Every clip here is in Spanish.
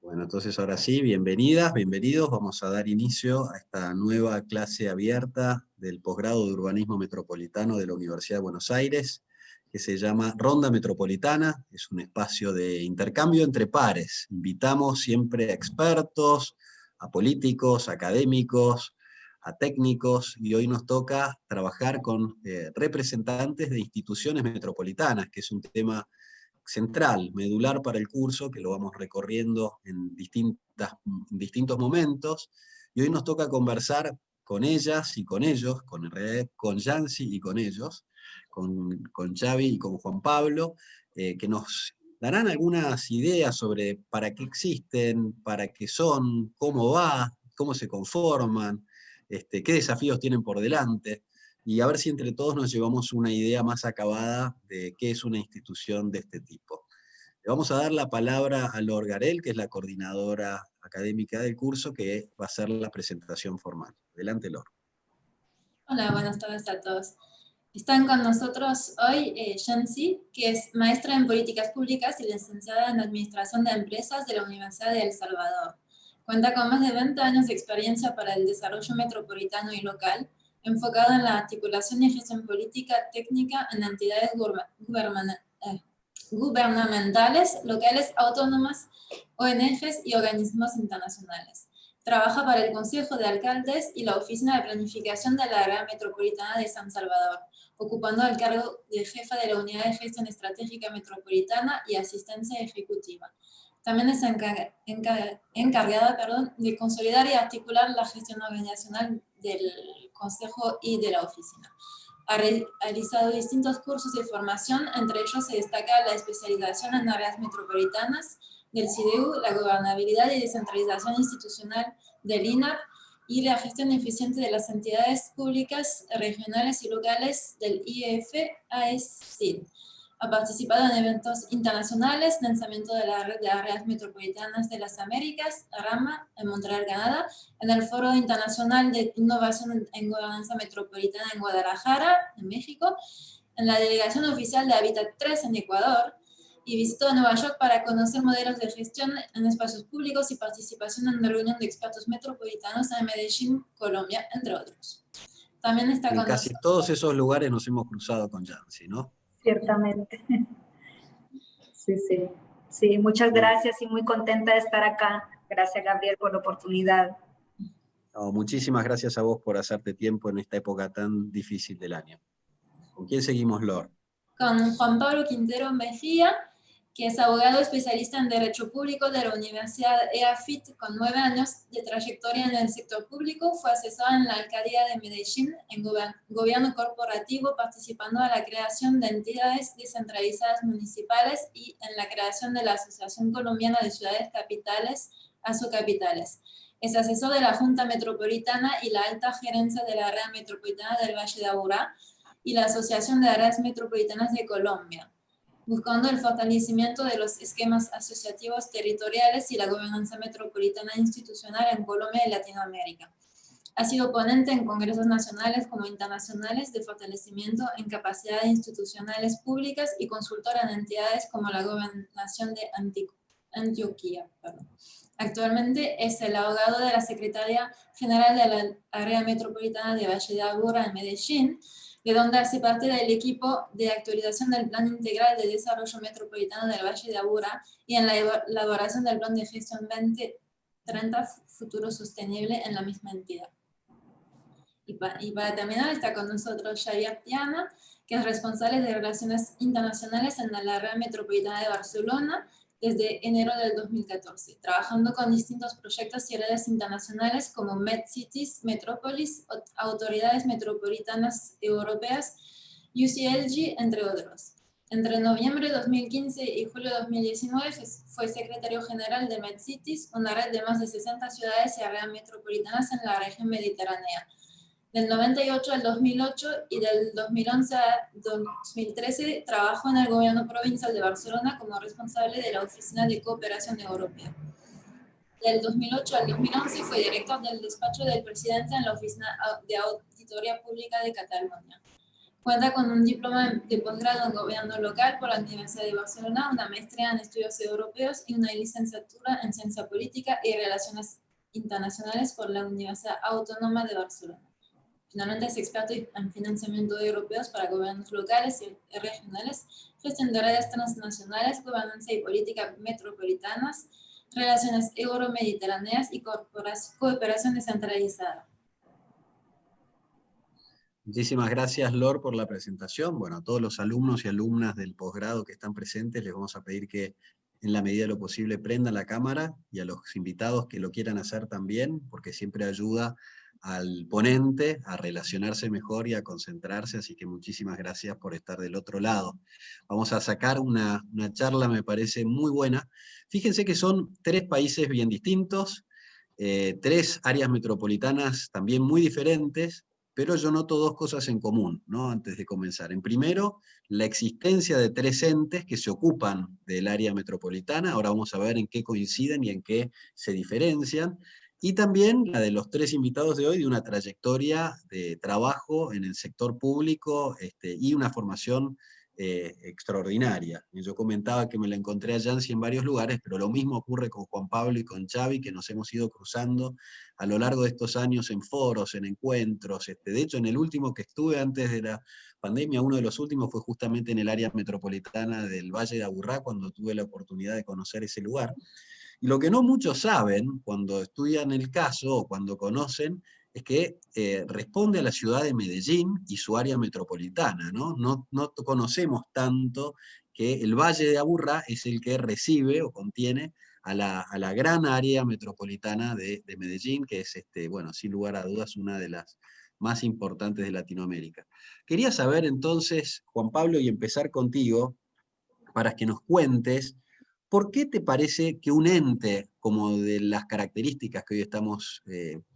Bueno, entonces ahora sí, bienvenidas, bienvenidos. Vamos a dar inicio a esta nueva clase abierta del posgrado de Urbanismo Metropolitano de la Universidad de Buenos Aires, que se llama Ronda Metropolitana. Es un espacio de intercambio entre pares. Invitamos siempre a expertos, a políticos, académicos, a técnicos, y hoy nos toca trabajar con representantes de instituciones metropolitanas, que es un tema central, medular para el curso, que lo vamos recorriendo en distintos momentos, y hoy nos toca conversar con ellas y con ellos, en realidad con Yancy y con ellos, con Xavi y con Juan Pablo, que nos darán algunas ideas sobre para qué existen, para qué son, cómo va, cómo se conforman, qué desafíos tienen por delante, y a ver si entre todos nos llevamos una idea más acabada de qué es una institución de este tipo. Le vamos a dar la palabra a Lor Garel, que es la coordinadora académica del curso, que va a hacer la presentación formal. Adelante, Lor. Hola, buenas tardes a todos. Están con nosotros hoy Yancy, que es maestra en Políticas Públicas y licenciada en Administración de Empresas de la Universidad de El Salvador. Cuenta con más de 20 años de experiencia para el desarrollo metropolitano y local, enfocado en la articulación y gestión política técnica en entidades gubernamentales, locales, autónomas, ONGs y organismos internacionales. Trabaja para el Consejo de Alcaldes y la Oficina de Planificación de la Área Metropolitana de San Salvador, ocupando el cargo de jefa de la Unidad de Gestión Estratégica Metropolitana y Asistencia Ejecutiva. También es encargada de consolidar y articular la gestión organizacional del Consejo y de la Oficina. Ha realizado distintos cursos de formación, entre ellos se destaca la especialización en áreas metropolitanas del CIDEU, la gobernabilidad y descentralización institucional del INAR y la gestión eficiente de las entidades públicas regionales y locales del IFAESIL. Ha participado en eventos internacionales, lanzamiento de la Red de Áreas Metropolitanas de las Américas, RAMA, en Montreal, Canadá, en el Foro Internacional de Innovación en Gobernanza Metropolitana en Guadalajara, en México, en la Delegación Oficial de Hábitat 3 en Ecuador, y visitó Nueva York para conocer modelos de gestión en espacios públicos y participación en la reunión de expertos metropolitanos en Medellín, Colombia, entre otros. También está con casi nosotros. Todos esos lugares nos hemos cruzado con Yancy, ¿no? Ciertamente. Sí, muchas gracias y muy contenta de estar acá. Gracias, Gabriel, por la oportunidad. No, muchísimas gracias a vos por hacerte tiempo en esta época tan difícil del año. ¿Con quién seguimos, Lor? Con Juan Pablo Quintero Mejía, que es abogado especialista en Derecho Público de la Universidad EAFIT, con 9 años de trayectoria en el sector público. Fue asesor en la Alcaldía de Medellín, en gobierno corporativo, participando en la creación de entidades descentralizadas municipales y en la creación de la Asociación Colombiana de Ciudades Capitales, ASOCapitales. Es asesor de la Junta Metropolitana y la Alta Gerencia de la Área Metropolitana del Valle de Aburrá y la Asociación de Áreas Metropolitanas de Colombia, buscando el fortalecimiento de los esquemas asociativos territoriales y la gobernanza metropolitana institucional en Colombia y Latinoamérica. Ha sido ponente en congresos nacionales como internacionales de fortalecimiento en capacidades institucionales públicas y consultora en entidades como la Gobernación de Antioquia. Actualmente es el abogado de la Secretaría General de la Área Metropolitana de Valle de Aburrá en Medellín, de donde hace parte del equipo de actualización del Plan Integral de Desarrollo Metropolitano del Valle de Aburrá y en la elaboración del Plan de Gestión 2030 Futuro Sostenible en la misma entidad. Y para terminar está con nosotros Xavier Tiana, que es responsable de Relaciones Internacionales en la Área Metropolitana de Barcelona desde enero del 2014, trabajando con distintos proyectos y redes internacionales como MedCities, Metrópolis, autoridades metropolitanas europeas, UCLG, entre otros. Entre noviembre de 2015 y julio de 2019 fue secretario general de MedCities, una red de más de 60 ciudades y áreas metropolitanas en la región mediterránea. Del 98 al 2008 y del 2011 a 2013 trabajó en el gobierno provincial de Barcelona como responsable de la Oficina de Cooperación Europea. Del 2008 al 2011 fue director del despacho del presidente en la Oficina de Auditoría Pública de Cataluña. Cuenta con un diploma de posgrado en gobierno local por la Universidad de Barcelona, una maestría en estudios europeos y una licenciatura en ciencia política y relaciones internacionales por la Universidad Autónoma de Barcelona. Finalmente es experto en financiamiento de europeos para gobiernos locales y regionales, gestión de redes transnacionales, gobernanza y política metropolitanas, relaciones euromediterráneas y cooperación descentralizada. Muchísimas gracias, Lor, por la presentación. Bueno, a todos los alumnos y alumnas del posgrado que están presentes, les vamos a pedir que en la medida de lo posible prendan la cámara, y a los invitados que lo quieran hacer también, porque siempre ayuda al ponente a relacionarse mejor y a concentrarse, así que muchísimas gracias por estar del otro lado. Vamos a sacar una charla, me parece, muy buena. Fíjense que son 3 países bien distintos, 3 áreas metropolitanas también muy diferentes, pero yo noto 2 cosas en común, ¿no? Antes de comenzar. En primero, la existencia de 3 entes que se ocupan del área metropolitana. Ahora vamos a ver en qué coinciden y en qué se diferencian. Y también la de los 3 invitados de hoy, de una trayectoria de trabajo en el sector público y una formación extraordinaria. Yo comentaba que me la encontré a Yancy en varios lugares, pero lo mismo ocurre con Juan Pablo y con Xavi, que nos hemos ido cruzando a lo largo de estos años en foros, en encuentros. De hecho, en el último que estuve antes de la pandemia, uno de los últimos fue justamente en el área metropolitana del Valle de Aburrá, cuando tuve la oportunidad de conocer ese lugar. Y lo que no muchos saben cuando estudian el caso o cuando conocen es que responde a la ciudad de Medellín y su área metropolitana, ¿no? No conocemos tanto que el Valle de Aburrá es el que recibe o contiene a la gran área metropolitana de Medellín, que es, bueno, sin lugar a dudas, una de las más importantes de Latinoamérica. Quería saber entonces, Juan Pablo, y empezar contigo, para que nos cuentes, ¿por qué te parece que un ente como de las características que hoy estamos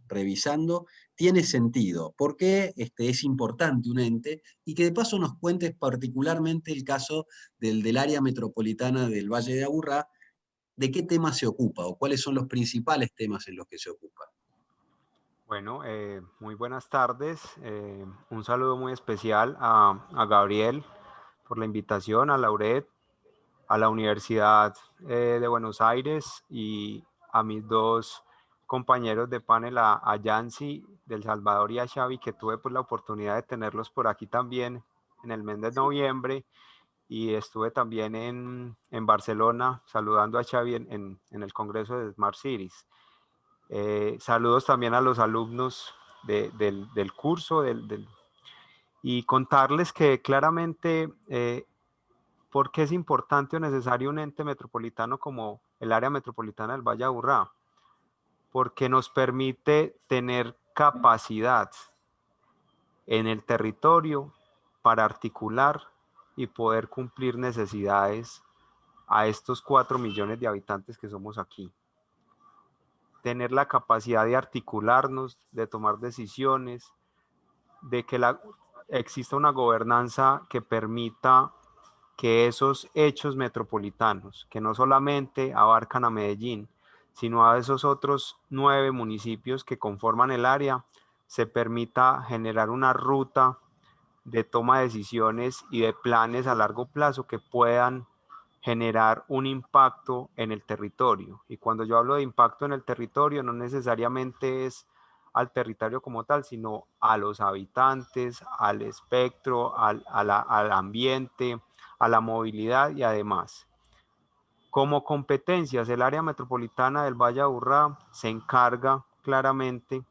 revisando tiene sentido? ¿Por qué es importante un ente? Y que de paso nos cuentes particularmente el caso del área metropolitana del Valle de Aburrá, ¿de qué tema se ocupa o cuáles son los principales temas en los que se ocupa? Bueno, muy buenas tardes. Un saludo muy especial a Gabriel por la invitación, a Lauret, a la Universidad de Buenos Aires y a mis 2 compañeros de panel, a Yancy del Salvador y a Xavi, que tuve pues la oportunidad de tenerlos por aquí también en el mes de noviembre, y estuve también en Barcelona saludando a Xavi en el Congreso de Smart Cities. Saludos también a los alumnos del curso y contarles que claramente por qué es importante o necesario un ente metropolitano como el área metropolitana del Valle de Aburrá, porque nos permite tener capacidad en el territorio para articular y poder cumplir necesidades a estos 4 millones de habitantes que somos aquí. Tener la capacidad de articularnos, de tomar decisiones, de que exista una gobernanza que permita que esos hechos metropolitanos, que no solamente abarcan a Medellín, sino a esos otros 9 municipios que conforman el área, se permita generar una ruta de toma de decisiones y de planes a largo plazo que puedan generar un impacto en el territorio. Y cuando yo hablo de impacto en el territorio, no necesariamente es al territorio como tal, sino a los habitantes, al espectro, al ambiente, a la movilidad y además. Como competencias, el área metropolitana del Valle de Aburrá se encarga claramente,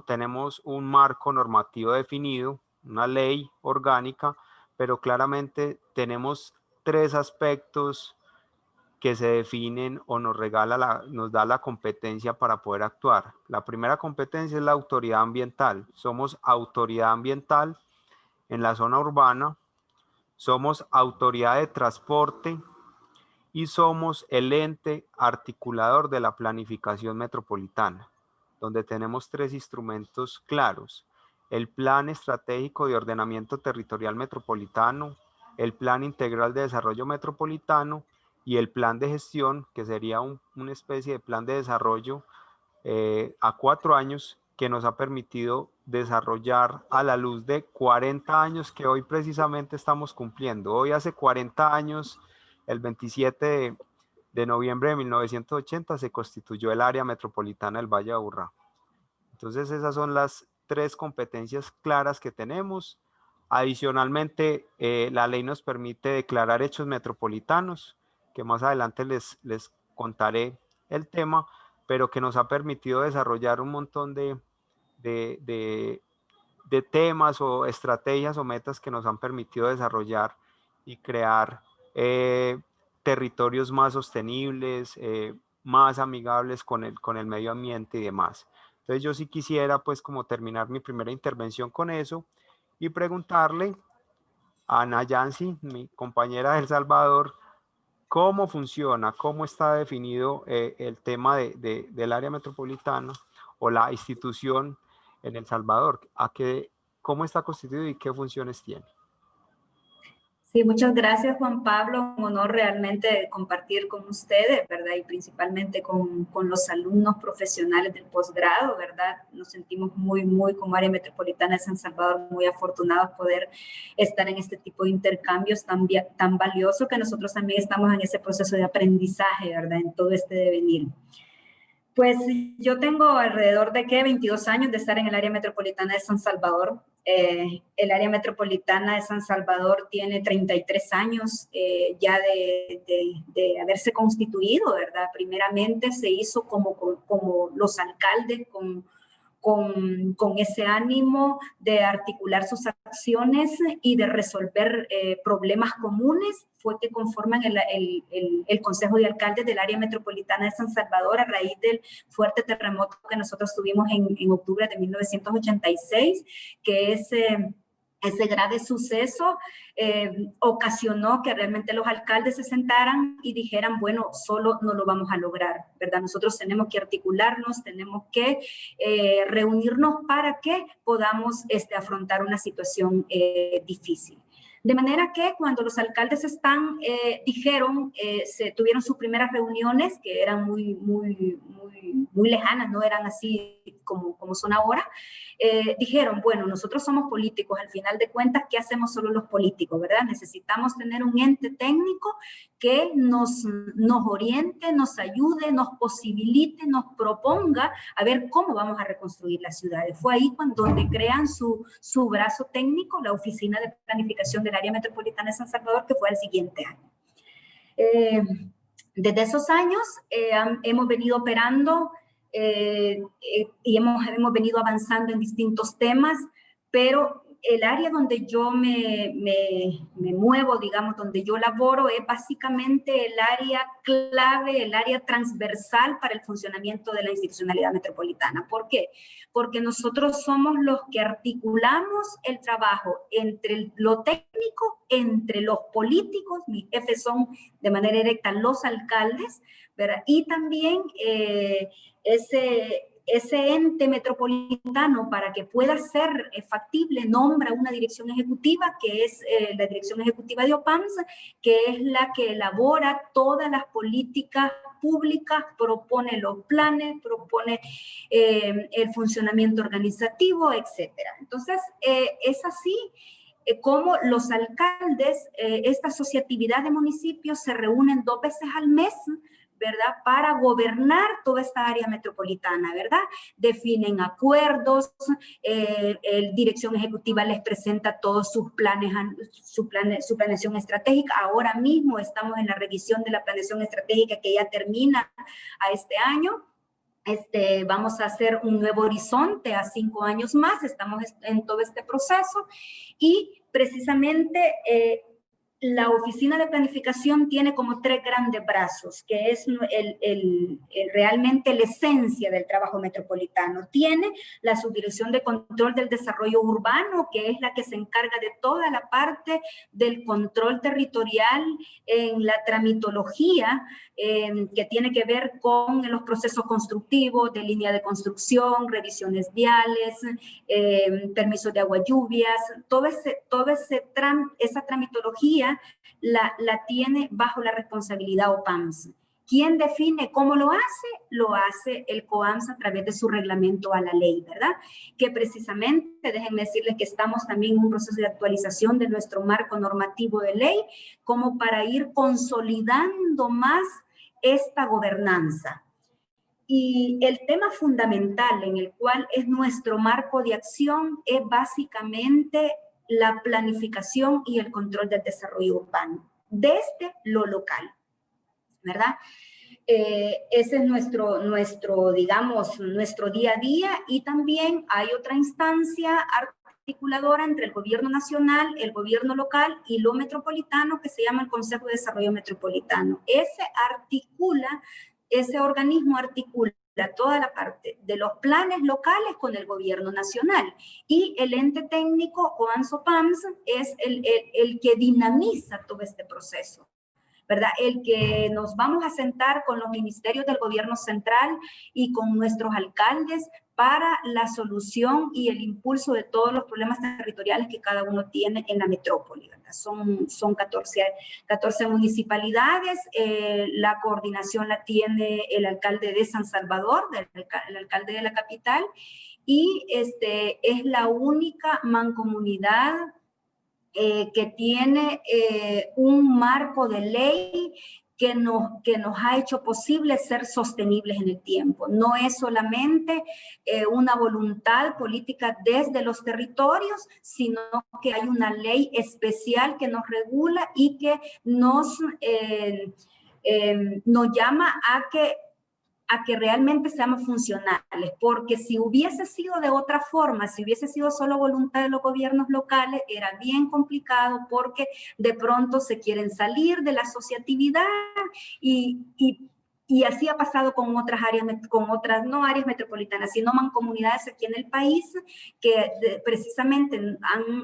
tenemos un marco normativo definido, una ley orgánica, pero claramente tenemos 3 aspectos que se definen o nos da la competencia para poder actuar. La primera competencia es la autoridad ambiental. Somos autoridad ambiental en la zona urbana, somos autoridad de transporte y somos el ente articulador de la planificación metropolitana, donde tenemos 3 instrumentos claros: el Plan Estratégico de Ordenamiento Territorial Metropolitano, el Plan Integral de Desarrollo Metropolitano y el Plan de Gestión, que sería una especie de plan de desarrollo a 4 años, que nos ha permitido desarrollar a la luz de 40 años que hoy precisamente estamos cumpliendo. Hoy hace 40 años, el 27 de noviembre de 1980, se constituyó el área metropolitana del Valle de Aburrá. Entonces esas son las 3 competencias claras que tenemos. Adicionalmente, la ley nos permite declarar hechos metropolitanos, que más adelante les contaré el tema, pero que nos ha permitido desarrollar un montón de temas o estrategias o metas que nos han permitido desarrollar y crear territorios más sostenibles, más amigables con el medio ambiente y demás. Entonces yo sí quisiera pues como terminar mi primera intervención con eso y preguntarle a Ana Yancy, mi compañera de El Salvador, cómo funciona, cómo está definido el tema del área metropolitana o la institución en El Salvador, cómo está constituido y qué funciones tiene. Sí, muchas gracias, Juan Pablo. Un honor realmente compartir con ustedes, ¿verdad? Y principalmente con los alumnos profesionales del posgrado, ¿verdad? Nos sentimos muy como área metropolitana de San Salvador, muy afortunados poder estar en este tipo de intercambios tan valioso, que nosotros también estamos en ese proceso de aprendizaje, ¿verdad? En todo este devenir. Pues yo tengo alrededor de 22 años de estar en el área metropolitana de San Salvador. El área metropolitana de San Salvador tiene 33 años ya de haberse constituido, ¿verdad? Primeramente se hizo como los alcaldes con ese ánimo de articular sus acciones y de resolver problemas comunes. Fue que conforman el Consejo de Alcaldes del área metropolitana de San Salvador a raíz del fuerte terremoto que nosotros tuvimos en octubre de 1986, que ese grave suceso ocasionó que realmente los alcaldes se sentaran y dijeran, bueno, solo no lo vamos a lograr, ¿verdad? Nosotros tenemos que articularnos, tenemos que reunirnos para que podamos afrontar una situación difícil. De manera que cuando los alcaldes tuvieron sus primeras reuniones, que eran muy lejanas, no eran así como son ahora, dijeron, bueno, nosotros somos políticos, al final de cuentas, ¿qué hacemos solo los políticos, verdad? Necesitamos tener un ente técnico que nos oriente, nos ayude, nos posibilite, nos proponga a ver cómo vamos a reconstruir las ciudades. Fue ahí donde crean su brazo técnico, la Oficina de Planificación del Área Metropolitana de San Salvador, que fue el siguiente año. Desde esos años hemos venido operando y hemos venido avanzando en distintos temas, pero el área donde yo me muevo, digamos, donde yo laboro, es básicamente el área clave, el área transversal para el funcionamiento de la institucionalidad metropolitana. ¿Por qué? Porque nosotros somos los que articulamos el trabajo entre lo técnico, entre los políticos, mis jefes son de manera directa los alcaldes, ¿verdad? Y también ese ente metropolitano, para que pueda ser factible, nombra una dirección ejecutiva, que es la dirección ejecutiva de OPAMS, que es la que elabora todas las políticas públicas, propone los planes, propone el funcionamiento organizativo, etcétera. Entonces, es así como los alcaldes, esta asociatividad de municipios se reúnen 2 veces al mes, ¿verdad? Para gobernar toda esta área metropolitana, ¿verdad? Definen acuerdos, Dirección Ejecutiva les presenta todos sus planes, su planeación estratégica. Ahora mismo estamos en la revisión de la planeación estratégica que ya termina a este año. Vamos a hacer un nuevo horizonte a 5 años más, estamos en todo este proceso y precisamente la Oficina de Planificación tiene como 3 grandes brazos, que es realmente la esencia del trabajo metropolitano. Tiene la Subdirección de Control del Desarrollo Urbano, que es la que se encarga de toda la parte del control territorial en la tramitología, que tiene que ver con los procesos constructivos, de línea de construcción, revisiones viales, permisos de agua lluvias, esa tramitología la tiene bajo la responsabilidad OPAMS. ¿Quién define cómo lo hace? Lo hace el COAMS a través de su reglamento a la ley, ¿verdad? Que precisamente, déjenme decirles que estamos también en un proceso de actualización de nuestro marco normativo de ley, como para ir consolidando más esta gobernanza. Y el tema fundamental en el cual es nuestro marco de acción es básicamente la planificación y el control del desarrollo urbano, desde lo local, ¿verdad? Ese es digamos, nuestro día a día, y también hay otra instancia articuladora entre el gobierno nacional, el gobierno local y lo metropolitano, que se llama el Consejo de Desarrollo Metropolitano. Ese organismo articula toda la parte de los planes locales con el gobierno nacional, y el ente técnico COAMS-OPAMS es el que dinamiza todo este proceso, ¿verdad? El que nos vamos a sentar con los ministerios del gobierno central y con nuestros alcaldes para la solución y el impulso de todos los problemas territoriales que cada uno tiene en la metrópoli, ¿verdad? Son 14 municipalidades, la coordinación la tiene el alcalde de San Salvador, el alcalde de la capital, y es la única mancomunidad que tiene un marco de ley que nos ha hecho posible ser sostenibles en el tiempo. No es solamente una voluntad política desde los territorios, sino que hay una ley especial que nos regula y que nos llama a que realmente seamos funcionales, porque si hubiese sido de otra forma, si hubiese sido solo voluntad de los gobiernos locales, era bien complicado, porque de pronto se quieren salir de la asociatividad y así ha pasado con otras áreas, no áreas metropolitanas, sino mancomunidades aquí en el país que precisamente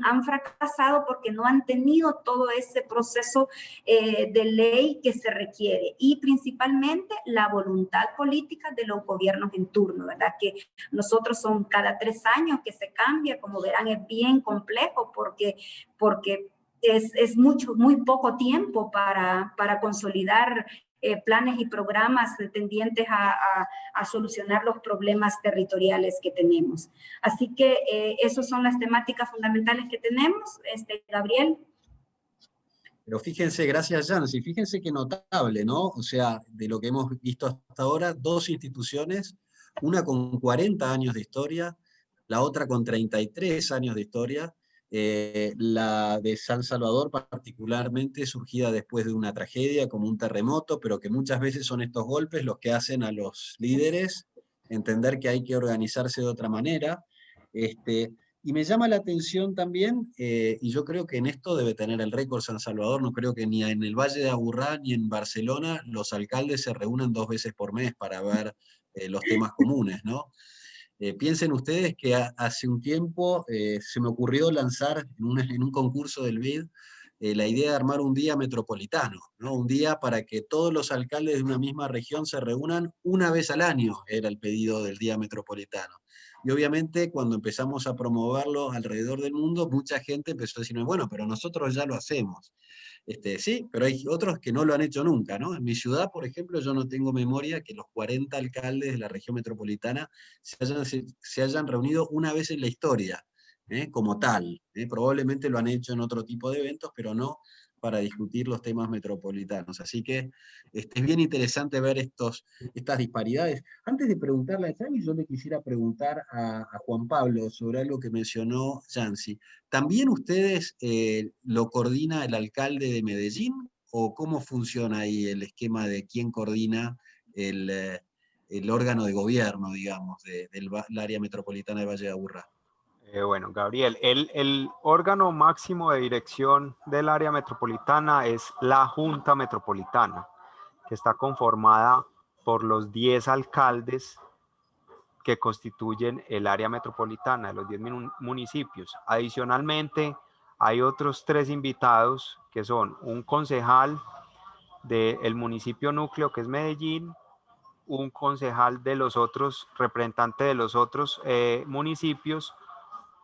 han fracasado porque no han tenido todo ese proceso de ley que se requiere, y principalmente la voluntad política de los gobiernos en turno, ¿verdad? Que nosotros son cada 3 años que se cambia, como verán, es bien complejo porque es muy poco tiempo para consolidar planes y programas tendientes a solucionar los problemas territoriales que tenemos. Así que esas son las temáticas fundamentales que tenemos, Gabriel. Pero fíjense, gracias Yancy, fíjense qué notable, ¿no? O sea, de lo que hemos visto hasta ahora, 2 instituciones, una con 40 años de historia, la otra con 33 años de historia, la de San Salvador particularmente surgida después de una tragedia como un terremoto, pero que muchas veces son estos golpes los que hacen a los líderes entender que hay que organizarse de otra manera. Y me llama la atención también, y yo creo que en esto debe tener el récord San Salvador, no creo que ni en el Valle de Aburrá ni en Barcelona los alcaldes se reúnan 2 veces por mes para ver los temas comunes, ¿no? Piensen ustedes que hace un tiempo se me ocurrió lanzar en un concurso del BID la idea de armar un día metropolitano, ¿no? Un día para que todos los alcaldes de una misma región se reúnan una vez al año, era el pedido del día metropolitano. Y obviamente cuando empezamos a promoverlo alrededor del mundo, mucha gente empezó a decirme, bueno, pero nosotros ya lo hacemos. Sí, pero hay otros que no lo han hecho nunca, ¿no? En mi ciudad, por ejemplo, yo no tengo memoria que los 40 alcaldes de la región metropolitana se hayan reunido una vez en la historia, como tal. Probablemente lo han hecho en otro tipo de eventos, pero no para discutir los temas metropolitanos. Así que es bien interesante ver estas disparidades. Antes de preguntarle a Yancy, yo le quisiera preguntar a Juan Pablo sobre algo que mencionó Yancy. ¿También ustedes lo coordina el alcalde de Medellín? ¿O cómo funciona ahí el esquema de quién coordina el órgano de gobierno, digamos, del área metropolitana de Valle de Aburrá? Bueno, Gabriel, el órgano máximo de dirección del área metropolitana es la Junta Metropolitana, que está conformada por los 10 alcaldes que constituyen el área metropolitana de los 10 municipios. Adicionalmente, hay otros 3 invitados, que son un concejal del municipio núcleo, que es Medellín, un concejal de los otros, representante de los otros municipios,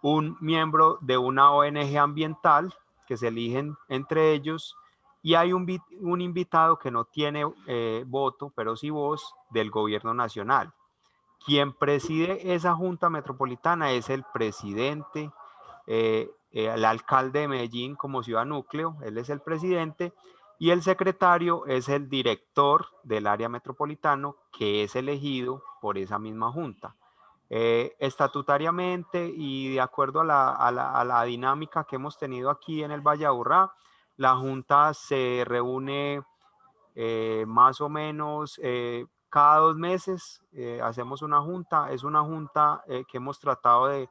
un miembro de una ONG ambiental, que se eligen entre ellos, y hay un invitado que no tiene voto, pero sí voz, del gobierno nacional. Quien preside esa junta metropolitana es el presidente, el alcalde de Medellín como ciudad núcleo, él es el presidente, y el secretario es el director del área metropolitano, que es elegido por esa misma junta. Estatutariamente y de acuerdo a la dinámica que hemos tenido aquí en el Valle de Aburrá, la junta se reúne más o menos cada 2 meses, hacemos una junta. Es una junta que hemos tratado de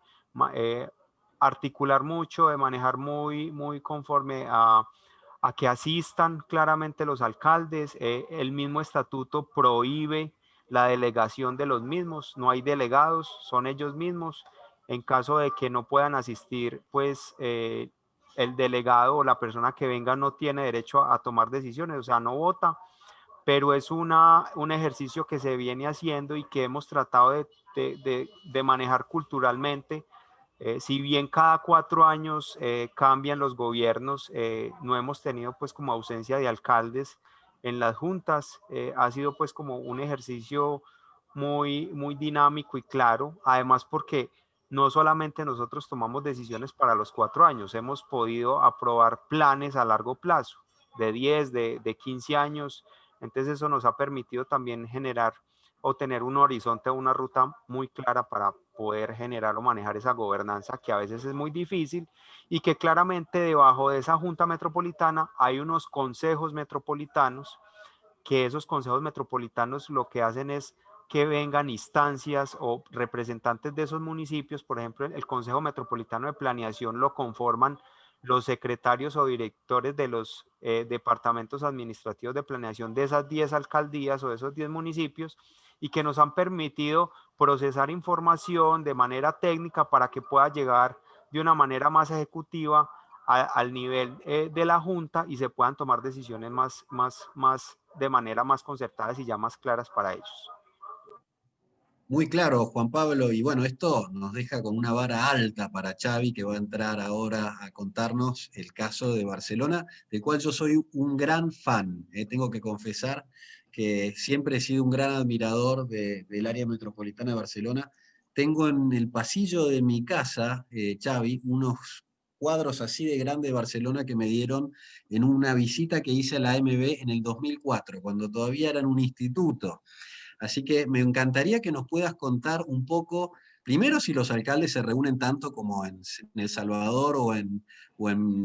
articular mucho, de manejar muy conforme a que asistan claramente los alcaldes. El mismo estatuto prohíbe la delegación de los mismos, no hay delegados, son ellos mismos. En caso de que no puedan asistir, pues el delegado o la persona que venga no tiene derecho a tomar decisiones, o sea, no vota, pero es un ejercicio que se viene haciendo y que hemos tratado de manejar culturalmente. Si bien cada 4 años cambian los gobiernos, no hemos tenido pues como ausencia de alcaldes en las juntas. Ha sido pues como un ejercicio muy dinámico y claro, además porque no solamente nosotros tomamos decisiones para los 4 años, hemos podido aprobar planes a largo plazo, de 10, de 15 años, entonces eso nos ha permitido también generar o tener un horizonte o una ruta muy clara para poder generar o manejar esa gobernanza que a veces es muy difícil y que claramente debajo de esa junta metropolitana hay unos consejos metropolitanos, que esos consejos metropolitanos lo que hacen es que vengan instancias o representantes de esos municipios. Por ejemplo, el Consejo Metropolitano de Planeación lo conforman los secretarios o directores de los departamentos administrativos de planeación de esas 10 alcaldías o de esos 10 municipios, y que nos han permitido procesar información de manera técnica para que pueda llegar de una manera más ejecutiva al nivel de la Junta y se puedan tomar decisiones de manera más concertadas y ya más claras para ellos. Muy claro, Juan Pablo, y bueno, esto nos deja con una vara alta para Xavi, que va a entrar ahora a contarnos el caso de Barcelona, del cual yo soy un gran fan. Tengo que confesar que siempre he sido un gran admirador del área metropolitana de Barcelona. Tengo en el pasillo de mi casa, Xavi, unos cuadros así de grande de Barcelona que me dieron en una visita que hice a la AMB en el 2004, cuando todavía eran un instituto. Así que me encantaría que nos puedas contar un poco, primero si los alcaldes se reúnen tanto como en El Salvador o en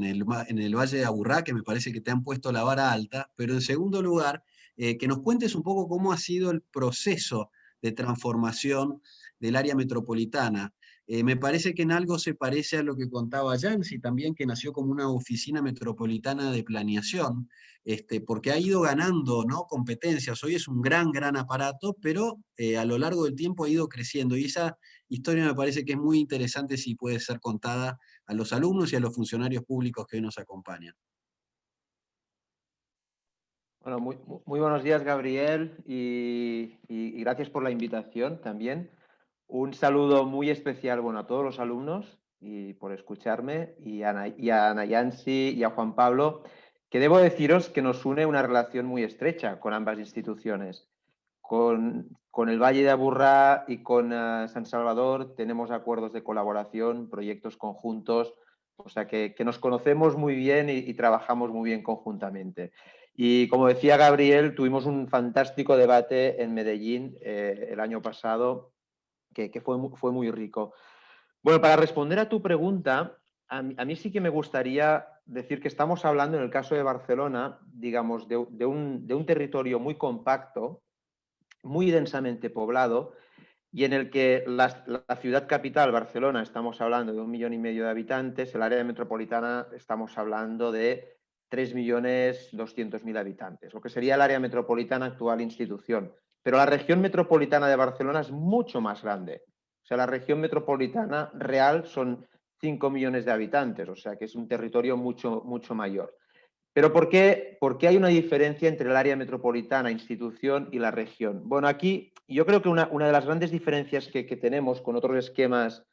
el Valle de Aburrá, que me parece que te han puesto la vara alta, pero en segundo lugar, que nos cuentes un poco cómo ha sido el proceso de transformación del área metropolitana. Me parece que en algo se parece a lo que contaba Yancy también, que nació como una oficina metropolitana de planeación, porque ha ido ganando, ¿no?, competencias. Hoy es un gran aparato, pero a lo largo del tiempo ha ido creciendo. Y esa historia me parece que es muy interesante si puede ser contada a los alumnos y a los funcionarios públicos que hoy nos acompañan. Bueno, muy buenos días, Gabriel, y gracias por la invitación también. Un saludo muy especial, bueno, a todos los alumnos y por escucharme, y a Nayansi y a Juan Pablo, que debo deciros que nos une una relación muy estrecha con ambas instituciones. Con el Valle de Aburrá y con San Salvador tenemos acuerdos de colaboración, proyectos conjuntos, o sea que nos conocemos muy bien y trabajamos muy bien conjuntamente. Y como decía Gabriel, tuvimos un fantástico debate en Medellín el año pasado, que fue muy rico. Bueno, para responder a tu pregunta, a mí sí que me gustaría decir que estamos hablando, en el caso de Barcelona, digamos, de un territorio muy compacto, muy densamente poblado, y en el que la ciudad capital, Barcelona, estamos hablando de 1,5 millones de habitantes, el área metropolitana estamos hablando de 3.200.000 habitantes, lo que sería el área metropolitana actual institución. Pero la región metropolitana de Barcelona es mucho más grande. O sea, la región metropolitana real son 5 millones de habitantes, o sea que es un territorio mucho mayor. Pero ¿por qué hay una diferencia entre el área metropolitana, institución, y la región? Bueno, aquí yo creo que una de las grandes diferencias que tenemos con otros esquemas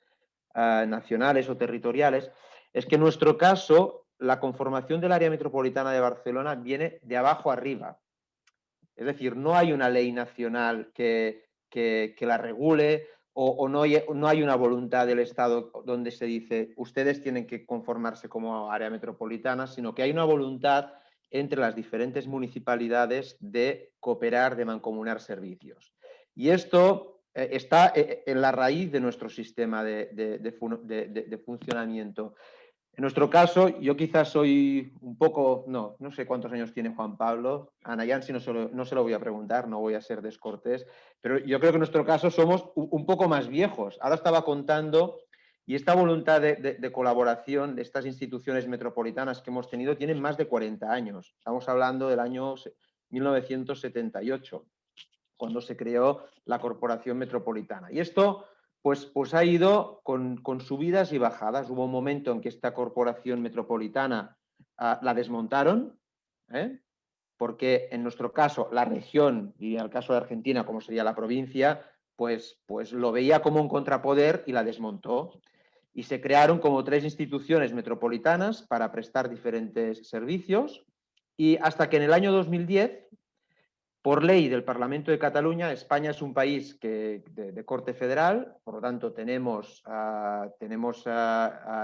nacionales o territoriales es que en nuestro caso la conformación del área metropolitana de Barcelona viene de abajo arriba. Es decir, no hay una ley nacional que la regule o no hay una voluntad del Estado donde se dice ustedes tienen que conformarse como área metropolitana, sino que hay una voluntad entre las diferentes municipalidades de cooperar, de mancomunar servicios. Y esto está en la raíz de nuestro sistema de funcionamiento. En nuestro caso, yo quizás soy un poco, no sé cuántos años tiene Juan Pablo, a Nayansi no se lo voy a preguntar, no voy a ser descortés, pero yo creo que en nuestro caso somos un poco más viejos. Ahora estaba contando, y esta voluntad de colaboración de estas instituciones metropolitanas que hemos tenido tienen más de 40 años. Estamos hablando del año 1978, cuando se creó la Corporación Metropolitana. Y esto pues ha ido con subidas y bajadas. Hubo un momento en que esta corporación metropolitana la desmontaron, porque en nuestro caso la región, y en el caso de Argentina, como sería la provincia, pues lo veía como un contrapoder y la desmontó. Y se crearon como 3 instituciones metropolitanas para prestar diferentes servicios, y hasta que en el año 2010, por ley del Parlamento de Cataluña, España es un país de corte federal, por lo tanto tenemos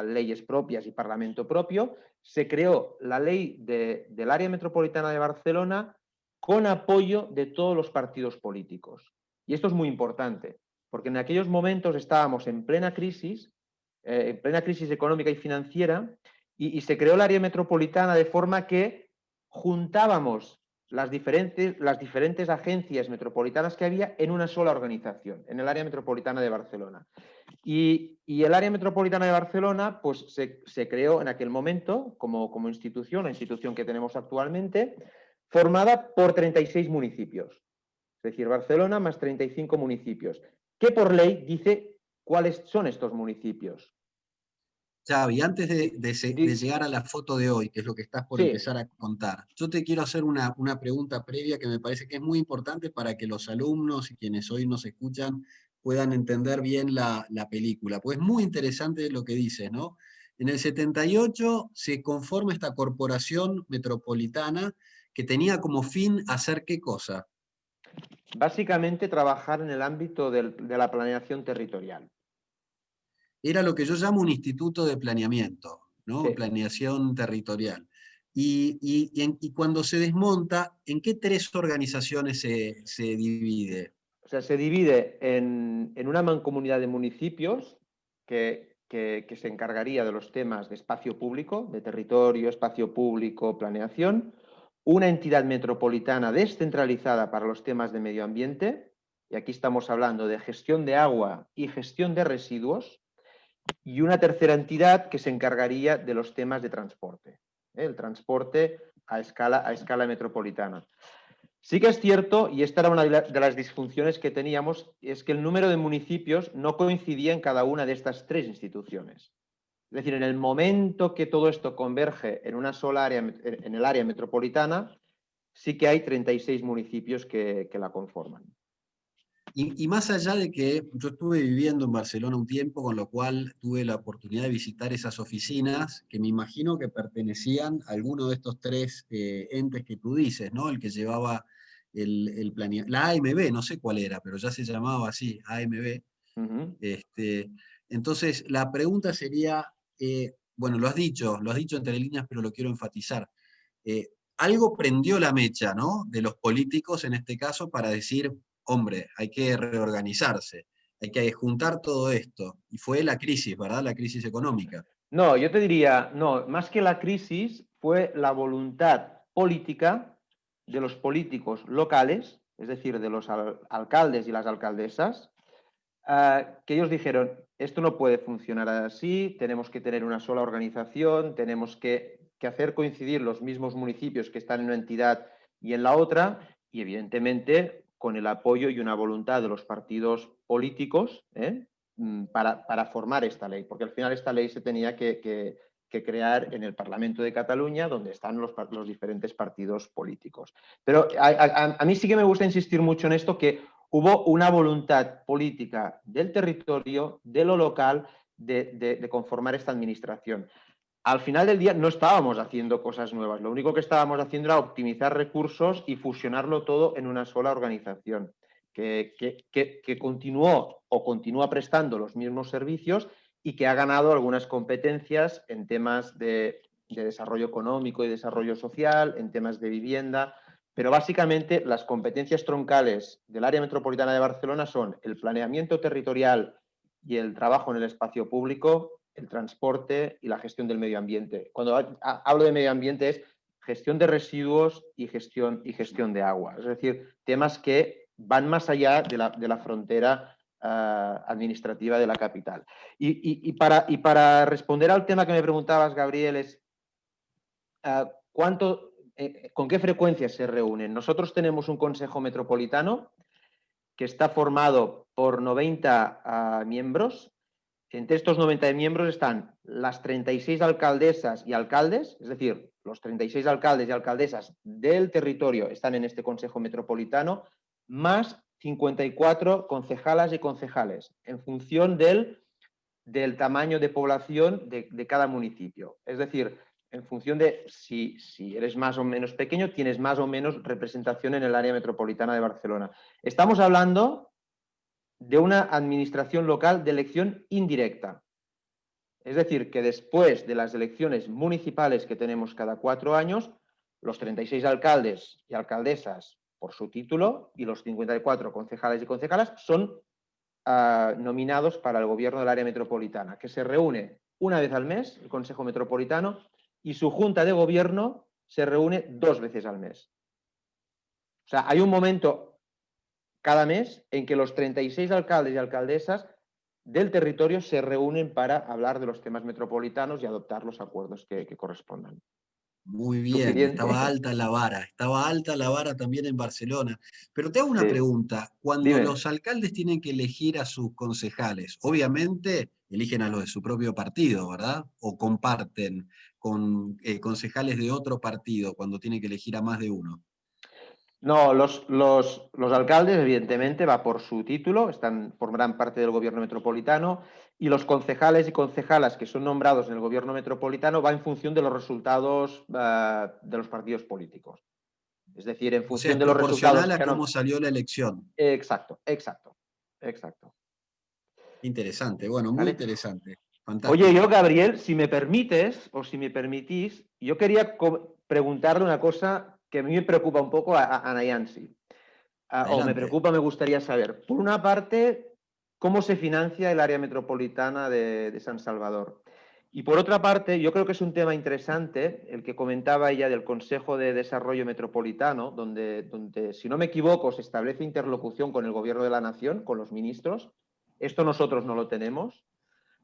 leyes propias y parlamento propio. Se creó la ley del área metropolitana de Barcelona con apoyo de todos los partidos políticos. Y esto es muy importante, porque en aquellos momentos estábamos en plena crisis económica y financiera, y se creó el área metropolitana de forma que juntábamos las diferentes agencias metropolitanas que había en una sola organización, en el área metropolitana de Barcelona. Y el área metropolitana de Barcelona pues, se creó en aquel momento como institución, la institución que tenemos actualmente, formada por 36 municipios. Es decir, Barcelona más 35 municipios, que por ley dice cuáles son estos municipios. Xavi, antes de llegar a la foto de hoy, que es lo que estás por empezar a contar, yo te quiero hacer una pregunta previa que me parece que es muy importante para que los alumnos y quienes hoy nos escuchan puedan entender bien la película. Pues es muy interesante lo que dices, ¿no? En el 78 se conforma esta corporación metropolitana que tenía como fin hacer ¿qué cosa? Básicamente trabajar en el ámbito de la planeación territorial. Era lo que yo llamo un instituto de planeamiento, ¿no? Sí. Planeación territorial. Y cuando se desmonta, ¿en qué 3 organizaciones se divide? O sea, se divide en una mancomunidad de municipios que se encargaría de los temas de espacio público, de territorio, espacio público, planeación, una entidad metropolitana descentralizada para los temas de medio ambiente, y aquí estamos hablando de gestión de agua y gestión de residuos, y una tercera entidad que se encargaría de los temas de transporte, el transporte a escala metropolitana. Sí que es cierto, y esta era una de las disfunciones que teníamos, es que el número de municipios no coincidía en cada una de estas 3 instituciones. Es decir, en el momento que todo esto converge en una sola área, en el área metropolitana, sí que hay 36 municipios que la conforman. Y más allá de que yo estuve viviendo en Barcelona un tiempo, con lo cual tuve la oportunidad de visitar esas oficinas, que me imagino que pertenecían a alguno de estos 3 entes que tú dices, ¿no? El que llevaba la AMB, no sé cuál era, pero ya se llamaba así, AMB. Entonces, la pregunta sería, bueno, lo has dicho entre líneas, pero lo quiero enfatizar. Algo prendió la mecha, ¿no? De los políticos en este caso para decir, hombre, hay que reorganizarse, hay que juntar todo esto. Y fue la crisis, ¿verdad? La crisis económica. No, yo te diría, no, más que la crisis fue la voluntad política de los políticos locales, es decir, de los alcaldes y las alcaldesas, que ellos dijeron, esto no puede funcionar así, tenemos que tener una sola organización, tenemos que hacer coincidir los mismos municipios que están en una entidad y en la otra, y evidentemente con el apoyo y una voluntad de los partidos políticos para formar esta ley, porque al final esta ley se tenía que crear en el Parlamento de Cataluña, donde están los diferentes partidos políticos. Pero a mí sí que me gusta insistir mucho en esto, que hubo una voluntad política del territorio, de lo local, de conformar esta administración. al final del día no estábamos haciendo cosas nuevas, lo único que estábamos haciendo era optimizar recursos y fusionarlo todo en una sola organización que continuó o continúa prestando los mismos servicios y que ha ganado algunas competencias en temas de desarrollo económico y desarrollo social, en temas de vivienda, pero básicamente las competencias troncales del área metropolitana de Barcelona son el planeamiento territorial y el trabajo en el espacio público, el transporte y la gestión del medio ambiente. Cuando hablo de medio ambiente es gestión de residuos y gestión de agua, es decir, temas que van más allá de la frontera administrativa de la capital. Y para responder al tema que me preguntabas, Gabriel, es ¿con qué frecuencia se reúnen? Nosotros tenemos un consejo metropolitano que está formado por 90 miembros. Entre estos 90 miembros están las 36 alcaldesas y alcaldes, es decir, los 36 alcaldes y alcaldesas del territorio están en este consejo metropolitano, más 54 concejalas y concejales, en función del tamaño de población de cada municipio. Es decir, en función de si eres más o menos pequeño, tienes más o menos representación en el área metropolitana de Barcelona. Estamos hablando de una administración local de elección indirecta. Es decir, que después de las elecciones municipales que tenemos cada 4 años, los 36 alcaldes y alcaldesas por su título y los 54 concejales y concejalas son nominados para el gobierno del área metropolitana, que se reúne una vez al mes, el Consejo Metropolitano, y su junta de gobierno se reúne 2 veces al mes. O sea, hay un momento cada mes en que los 36 alcaldes y alcaldesas del territorio se reúnen para hablar de los temas metropolitanos y adoptar los acuerdos que correspondan. Muy bien, estaba alta la vara también en Barcelona. Pero te hago una pregunta, cuando Dime. los alcaldes tienen que elegir a sus concejales, obviamente eligen a los de su propio partido, ¿verdad? O comparten con concejales de otro partido cuando tienen que elegir a más de uno. No, los alcaldes, evidentemente, va por su título, formarán parte del gobierno metropolitano, y los concejales y concejalas que son nombrados en el gobierno metropolitano va en función de los resultados de los partidos políticos. Es decir, en función de los resultados proporcional a cómo salió la elección. Exacto. Interesante, bueno, muy interesante. Fantástico. Oye, yo, Gabriel, si me permites o si me permitís, yo quería preguntarle una cosa que a mí me preocupa un poco a Nayansi. O me gustaría saber. Por una parte, ¿cómo se financia el área metropolitana de San Salvador? Y por otra parte, yo creo que es un tema interesante, el que comentaba ella del Consejo de Desarrollo Metropolitano, donde, si no me equivoco, se establece interlocución con el Gobierno de la Nación, con los ministros. Esto nosotros no lo tenemos.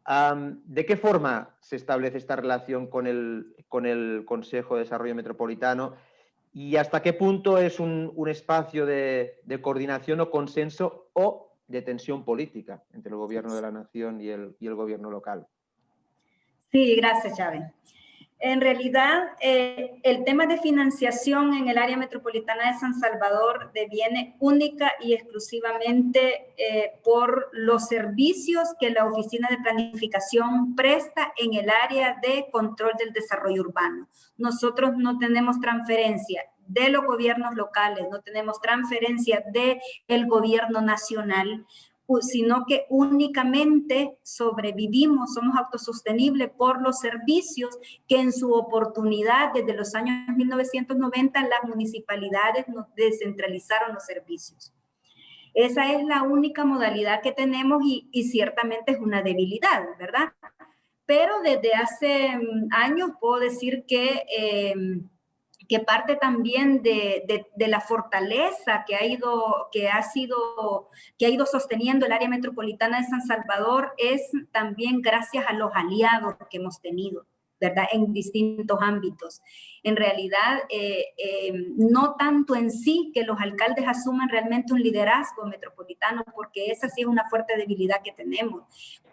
¿De qué forma se establece esta relación con el Consejo de Desarrollo Metropolitano? ¿Y hasta qué punto es un espacio de coordinación o consenso o de tensión política entre el Gobierno de la Nación y el Gobierno local? Sí, gracias, Chávez. En realidad, el tema de financiación en el área metropolitana de San Salvador deviene única y exclusivamente por los servicios que la Oficina de Planificación presta en el área de control del desarrollo urbano. Nosotros no tenemos transferencia de los gobiernos locales, no tenemos transferencia del gobierno nacional, sino que únicamente sobrevivimos, somos autosostenibles por los servicios que en su oportunidad, desde los años 1990, las municipalidades nos descentralizaron los servicios. Esa es la única modalidad que tenemos y ciertamente es una debilidad, ¿verdad? Pero desde hace años puedo decir que parte también de la fortaleza que ha ido sosteniendo el área metropolitana de San Salvador es también gracias a los aliados que hemos tenido, ¿verdad? En distintos ámbitos. En realidad, no tanto en sí que los alcaldes asuman realmente un liderazgo metropolitano, porque esa sí es una fuerte debilidad que tenemos.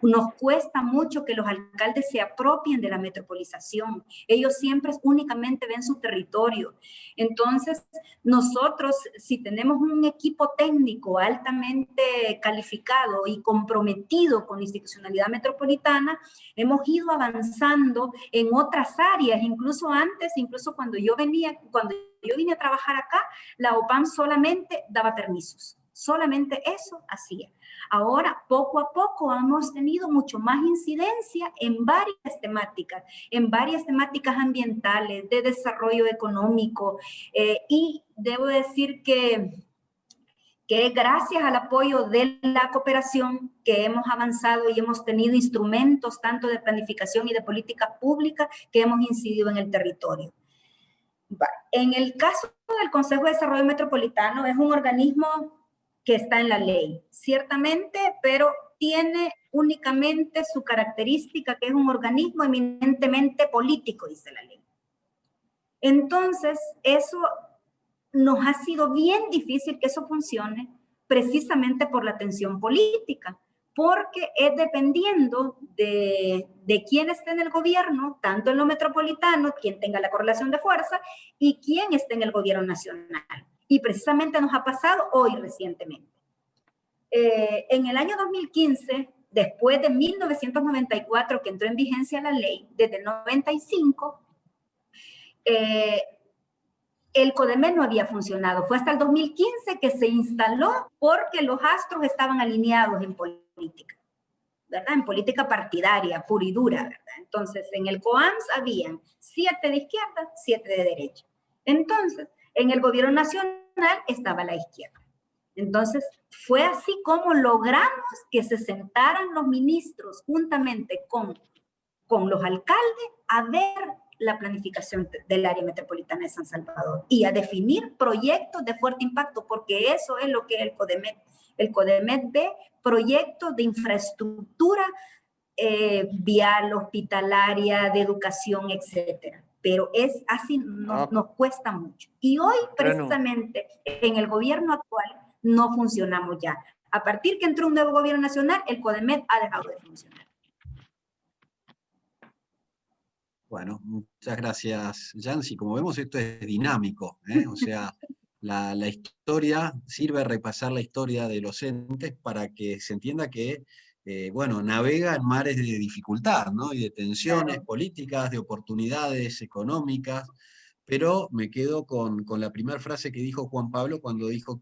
Nos cuesta mucho que los alcaldes se apropien de la metropolización. Ellos siempre únicamente ven su territorio. Entonces, nosotros, si tenemos un equipo técnico altamente calificado y comprometido con la institucionalidad metropolitana, hemos ido avanzando en otras áreas, incluso cuando yo vine a trabajar acá, la OPAM solamente daba permisos, solamente eso hacía. Ahora, poco a poco, hemos tenido mucho más incidencia en varias temáticas ambientales, de desarrollo económico, y debo decir que gracias al apoyo de la cooperación que hemos avanzado y hemos tenido instrumentos tanto de planificación y de política pública que hemos incidido en el territorio. En el caso del Consejo de Desarrollo Metropolitano, es un organismo que está en la ley, ciertamente, pero tiene únicamente su característica, que es un organismo eminentemente político, dice la ley. Entonces, eso nos ha sido bien difícil que eso funcione, precisamente por la tensión política, porque es dependiendo de quién esté en el gobierno, tanto en lo metropolitano, quién tenga la correlación de fuerza, y quién esté en el gobierno nacional. Y precisamente nos ha pasado hoy recientemente. En el año 2015, después de 1994 que entró en vigencia la ley, desde el 95, el CODEMET no había funcionado. Fue hasta el 2015 que se instaló porque los astros estaban alineados en política, ¿verdad? En política partidaria, pura y dura, ¿verdad? Entonces, en el COAMS habían 7 de izquierda, 7 de derecha. Entonces, en el gobierno nacional estaba la izquierda. Entonces, fue así como logramos que se sentaran los ministros juntamente con los alcaldes a ver la planificación del área metropolitana de San Salvador y a definir proyectos de fuerte impacto, porque eso es lo que es el CODEMET. El CODEMET ve proyectos de infraestructura vial, hospitalaria, de educación, etcétera. Pero es así, nos cuesta mucho. Y hoy, precisamente, en el gobierno actual, no funcionamos ya. A partir que entró un nuevo gobierno nacional, el CODEMET ha dejado de funcionar. Bueno, muchas gracias, Yancy. Como vemos, esto es dinámico, ¿eh? O sea, la historia sirve a repasar la historia de los entes para que se entienda que, bueno, navega en mares de dificultad, ¿no? Y de tensiones políticas, de oportunidades económicas, pero me quedo con la primera frase que dijo Juan Pablo cuando dijo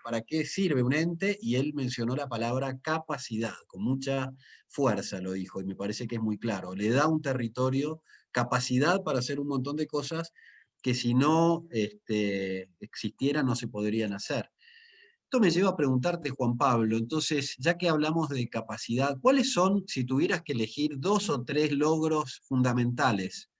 para qué sirve un ente, y él mencionó la palabra capacidad, con mucha fuerza lo dijo, y me parece que es muy claro. Le da un territorio capacidad para hacer un montón de cosas que si no existieran no se podrían hacer. Esto me lleva a preguntarte, Juan Pablo, entonces, ya que hablamos de capacidad, ¿cuáles son, si tuvieras que elegir 2 o 3 logros fundamentales,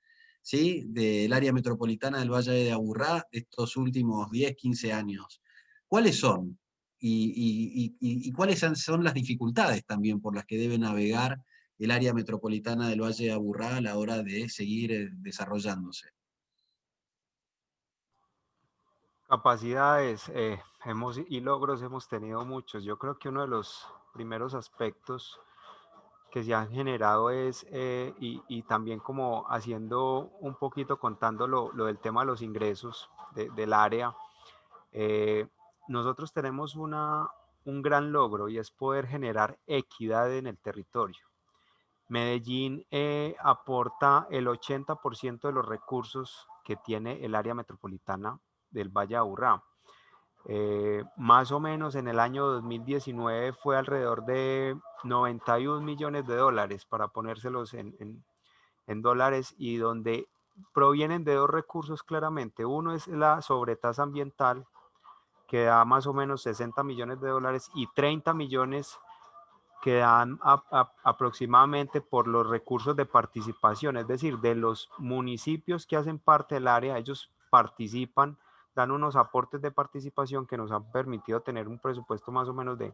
¿sí?, del área metropolitana del Valle de Aburrá estos últimos 10, 15 años? ¿Cuáles son? Y cuáles son las dificultades también por las que debe navegar el área metropolitana del Valle de Aburrá a la hora de seguir desarrollándose? Capacidades y logros hemos tenido muchos. Yo creo que uno de los primeros aspectos que se han generado es, y también como haciendo un poquito, contando lo del tema de los ingresos del área, nosotros tenemos un gran logro, y es poder generar equidad en el territorio. Medellín aporta el 80% de los recursos que tiene el área metropolitana del Valle de Aburrá. Más o menos en el año 2019 fue alrededor de 91 millones de dólares, para ponérselos en dólares, y donde provienen de 2 recursos claramente. Uno es la sobretasa ambiental, que da más o menos 60 millones de dólares, y 30 millones que dan aproximadamente por los recursos de participación, es decir, de los municipios que hacen parte del área. Ellos participan, dan unos aportes de participación que nos han permitido tener un presupuesto más o menos de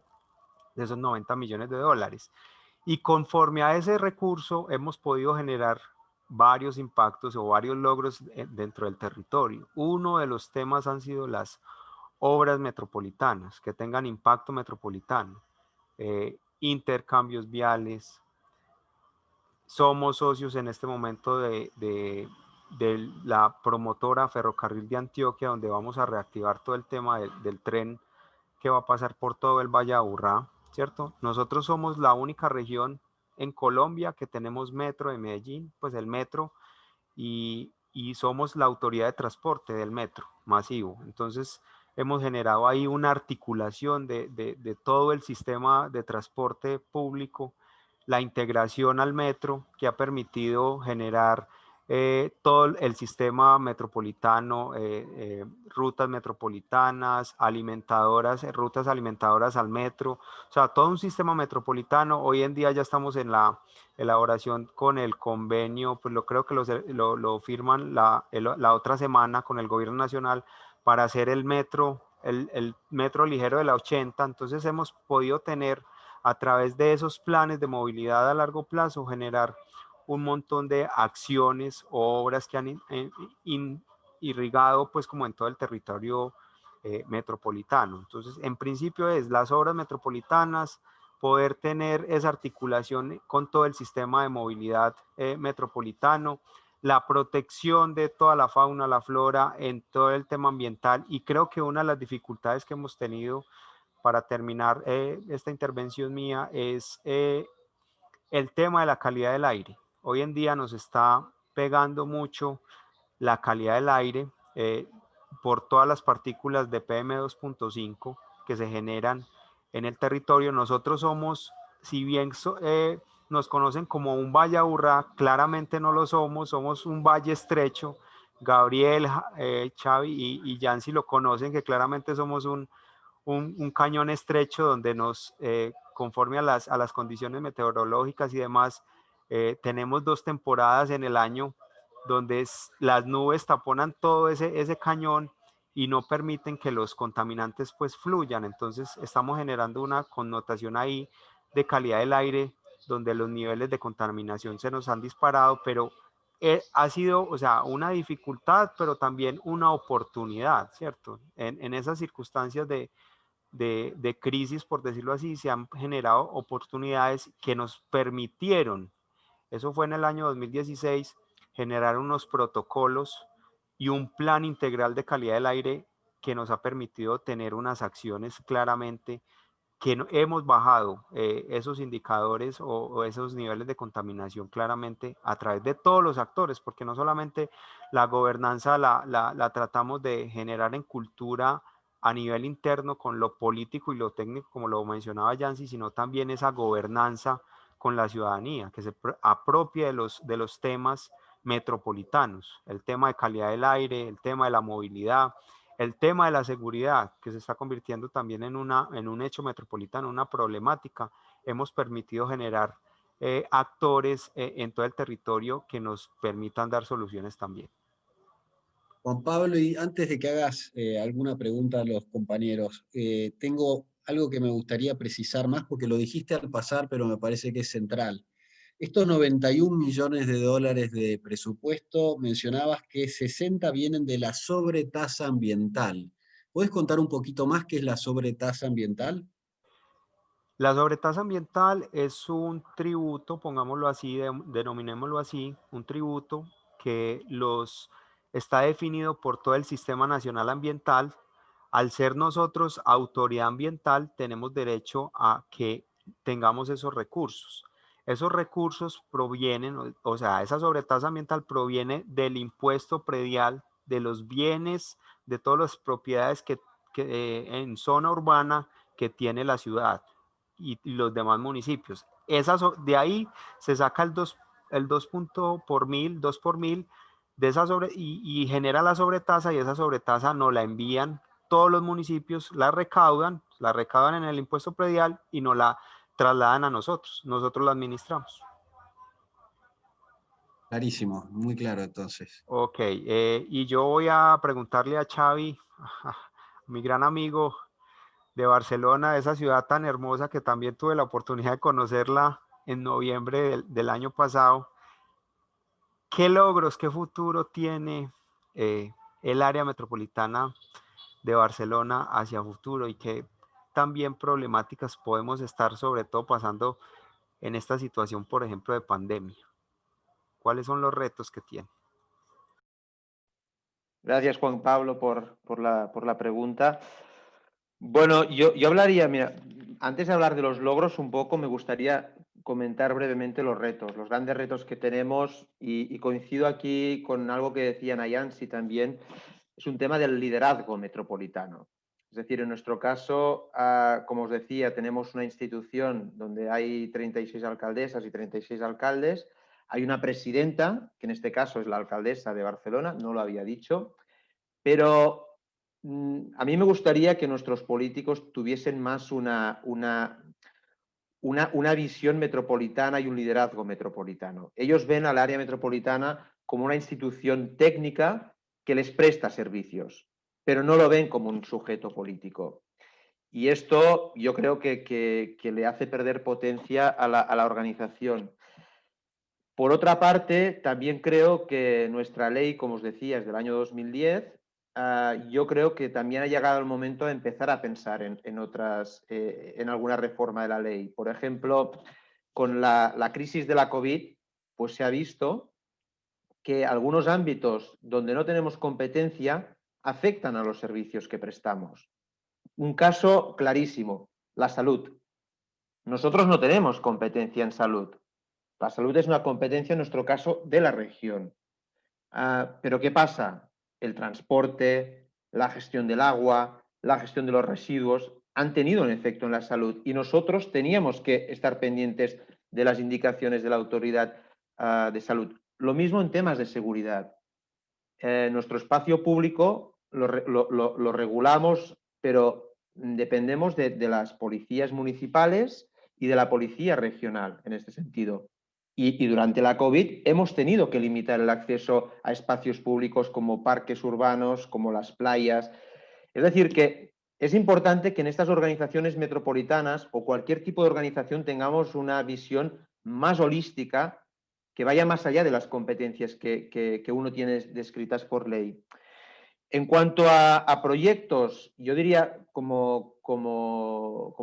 esos 90 millones de dólares. Y conforme a ese recurso hemos podido generar varios impactos o varios logros dentro del territorio. Uno de los temas han sido las obras metropolitanas que tengan impacto metropolitano, intercambios viales. Somos socios en este momento de la promotora Ferrocarril de Antioquia, donde vamos a reactivar todo el tema del tren que va a pasar por todo el Valle de Aburrá, ¿cierto? Nosotros somos la única región en Colombia que tenemos metro de Medellín, pues el metro, y somos la autoridad de transporte del metro masivo. Entonces, hemos generado ahí una articulación de todo el sistema de transporte público, la integración al metro que ha permitido generar todo el sistema metropolitano, rutas metropolitanas, rutas alimentadoras al metro, o sea, todo un sistema metropolitano. Hoy en día ya estamos en la elaboración con el convenio, pues creo que lo firman la otra semana con el gobierno nacional para hacer el metro ligero de la 80. Entonces hemos podido tener a través de esos planes de movilidad a largo plazo generar un montón de acciones o obras que han irrigado pues como en todo el territorio metropolitano. Entonces, en principio es las obras metropolitanas, poder tener esa articulación con todo el sistema de movilidad metropolitano, la protección de toda la fauna, la flora en todo el tema ambiental. Y creo que una de las dificultades que hemos tenido para terminar esta intervención mía es el tema de la calidad del aire. Hoy en día nos está pegando mucho la calidad del aire por todas las partículas de PM2.5 que se generan en el territorio. Nosotros somos, si bien nos conocen como un Valle Aburrá, claramente no lo somos, somos un valle estrecho. Gabriel, Xavi y Yancy lo conocen, que claramente somos un cañón estrecho donde conforme a las condiciones meteorológicas y demás, tenemos 2 temporadas en el año donde las nubes taponan todo ese cañón y no permiten que los contaminantes pues fluyan. Entonces estamos generando una connotación ahí de calidad del aire donde los niveles de contaminación se nos han disparado, pero ha sido, o sea, una dificultad, pero también una oportunidad, ¿cierto? En esas circunstancias de crisis, por decirlo así, se han generado oportunidades que nos permitieron, eso fue en el año 2016, generar unos protocolos y un plan integral de calidad del aire que nos ha permitido tener unas acciones claramente que hemos bajado esos indicadores o esos niveles de contaminación claramente a través de todos los actores, porque no solamente la gobernanza la tratamos de generar en cultura a nivel interno con lo político y lo técnico, como lo mencionaba Yancy, sino también esa gobernanza con la ciudadanía, que se apropie de los temas metropolitanos, el tema de calidad del aire, el tema de la movilidad, el tema de la seguridad, que se está convirtiendo también en un hecho metropolitano, una problemática. Hemos permitido generar actores en todo el territorio que nos permitan dar soluciones también. Juan Pablo, y antes de que hagas alguna pregunta a los compañeros, tengo algo que me gustaría precisar más porque lo dijiste al pasar, pero me parece que es central. Estos 91 millones de dólares de presupuesto, mencionabas que 60 vienen de la sobretasa ambiental. ¿Puedes contar un poquito más qué es la sobretasa ambiental? La sobretasa ambiental es un tributo, pongámoslo así, denominémoslo así, un tributo que está definido por todo el Sistema Nacional Ambiental. Al ser nosotros autoridad ambiental, tenemos derecho a que tengamos esos recursos. Esos recursos provienen, o sea, esa sobretasa ambiental proviene del impuesto predial de los bienes, de todas las propiedades que en zona urbana que tiene la ciudad y los demás municipios. De ahí se saca el 2 por mil de esa y genera la sobretasa, y esa sobretasa nos la envían todos los municipios, la recaudan en el impuesto predial y nos la trasladan a nosotros la administramos. Clarísimo, muy claro entonces. Ok, y yo voy a preguntarle a Xavi, mi gran amigo de Barcelona, de esa ciudad tan hermosa que también tuve la oportunidad de conocerla en noviembre del año pasado. ¿qué logros, qué futuro tiene el área metropolitana de Barcelona hacia futuro y qué también problemáticas podemos estar sobre todo pasando en esta situación, por ejemplo, de pandemia? ¿Cuáles son los retos que tiene? Gracias, Juan Pablo, por la pregunta. Bueno, yo hablaría, mira, antes de hablar de los logros, un poco me gustaría comentar brevemente los retos, los grandes retos que tenemos, y coincido aquí con algo que decía Nayansi también, es un tema del liderazgo metropolitano. Es decir, en nuestro caso, como os decía, tenemos una institución donde hay 36 alcaldesas y 36 alcaldes, hay una presidenta, que en este caso es la alcaldesa de Barcelona, no lo había dicho, pero a mí me gustaría que nuestros políticos tuviesen más una visión metropolitana y un liderazgo metropolitano. Ellos ven al área metropolitana como una institución técnica que les presta servicios, pero no lo ven como un sujeto político. Y esto yo creo que le hace perder potencia a la organización. Por otra parte, también creo que nuestra ley, como os decía, es del año 2010. Yo creo que también ha llegado el momento de empezar a pensar en alguna reforma de la ley. Por ejemplo, con la crisis de la COVID, pues se ha visto que algunos ámbitos donde no tenemos competencia afectan a los servicios que prestamos. Un caso clarísimo, la salud. Nosotros no tenemos competencia en salud. La salud es una competencia, en nuestro caso, de la región. Pero ¿qué pasa? El transporte, la gestión del agua, la gestión de los residuos han tenido un efecto en la salud y nosotros teníamos que estar pendientes de las indicaciones de la autoridad de salud. Lo mismo en temas de seguridad. Nuestro espacio público lo regulamos, pero dependemos de las policías municipales y de la policía regional en este sentido. Y durante la COVID hemos tenido que limitar el acceso a espacios públicos como parques urbanos, como las playas. Es decir, que es importante que en estas organizaciones metropolitanas o cualquier tipo de organización tengamos una visión más holística que vaya más allá de las competencias que uno tiene descritas por ley. En cuanto a proyectos, yo diría como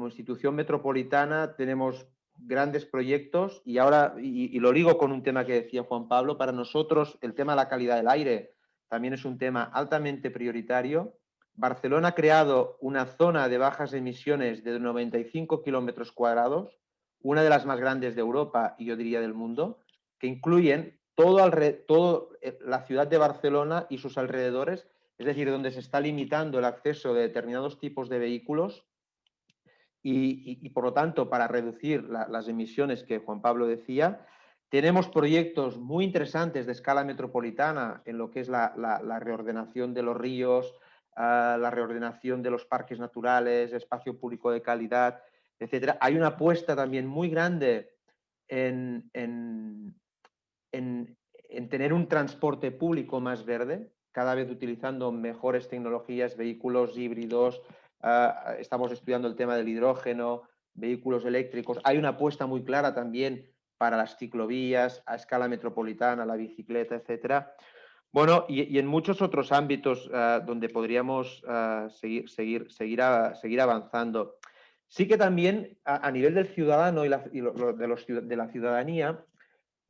institución metropolitana tenemos grandes proyectos y ahora, y lo ligo con un tema que decía Juan Pablo, para nosotros el tema de la calidad del aire también es un tema altamente prioritario. Barcelona ha creado una zona de bajas emisiones de 95 kilómetros cuadrados, una de las más grandes de Europa y yo diría del mundo, que incluyen toda la ciudad de Barcelona y sus alrededores, es decir, donde se está limitando el acceso de determinados tipos de vehículos y por lo tanto, para reducir las emisiones que Juan Pablo decía, tenemos proyectos muy interesantes de escala metropolitana en lo que es la reordenación de los ríos, la reordenación de los parques naturales, espacio público de calidad, etc. Hay una apuesta también muy grande en tener un transporte público más verde, cada vez utilizando mejores tecnologías, vehículos híbridos, estamos estudiando el tema del hidrógeno, vehículos eléctricos. Hay una apuesta muy clara también para las ciclovías, a escala metropolitana, la bicicleta, etc. Bueno, y en muchos otros ámbitos donde podríamos seguir avanzando. Sí que también a nivel del ciudadano de la ciudadanía,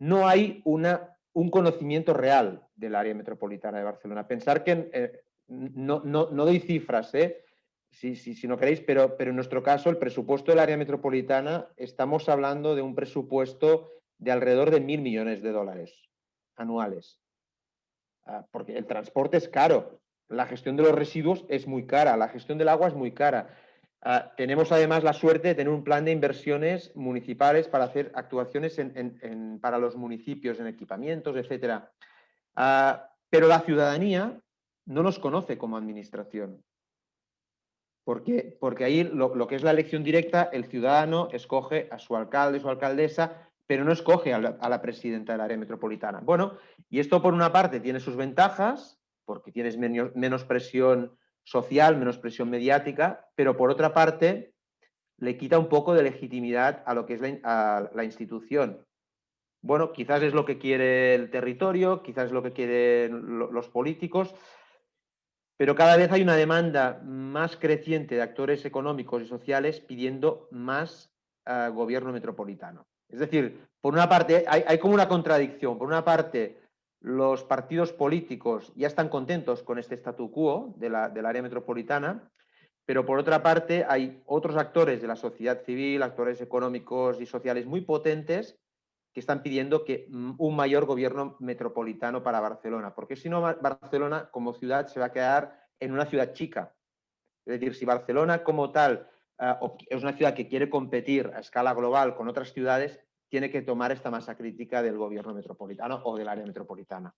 no hay un conocimiento real del área metropolitana de Barcelona. Pensar que no doy cifras, si no queréis, pero en nuestro caso el presupuesto del área metropolitana estamos hablando de un presupuesto de alrededor de 1.000 millones de dólares anuales. Porque el transporte es caro, la gestión de los residuos es muy cara, la gestión del agua es muy cara. Tenemos además la suerte de tener un plan de inversiones municipales para hacer actuaciones para los municipios en equipamientos, etc. Pero la ciudadanía no nos conoce como administración. Porque ahí lo que es la elección directa, el ciudadano escoge a su alcalde, su alcaldesa, pero no escoge a la presidenta del área metropolitana. Bueno, y esto por una parte tiene sus ventajas, porque tienes menos presión social, menos presión mediática, pero por otra parte le quita un poco de legitimidad a lo que es la institución. bueno, quizás es lo que quiere el territorio, quizás es lo que quieren los políticos, pero cada vez hay una demanda más creciente de actores económicos y sociales pidiendo más gobierno metropolitano. Es decir, por una parte hay como una contradicción. Por una parte, los partidos políticos ya están contentos con este statu quo del área metropolitana, pero por otra parte hay otros actores de la sociedad civil, actores económicos y sociales muy potentes que están pidiendo que un mayor gobierno metropolitano para Barcelona, porque si no, Barcelona como ciudad se va a quedar en una ciudad chica. Es decir, si Barcelona como tal es una ciudad que quiere competir a escala global con otras ciudades, tiene que tomar esta masa crítica del gobierno metropolitano o del área metropolitana.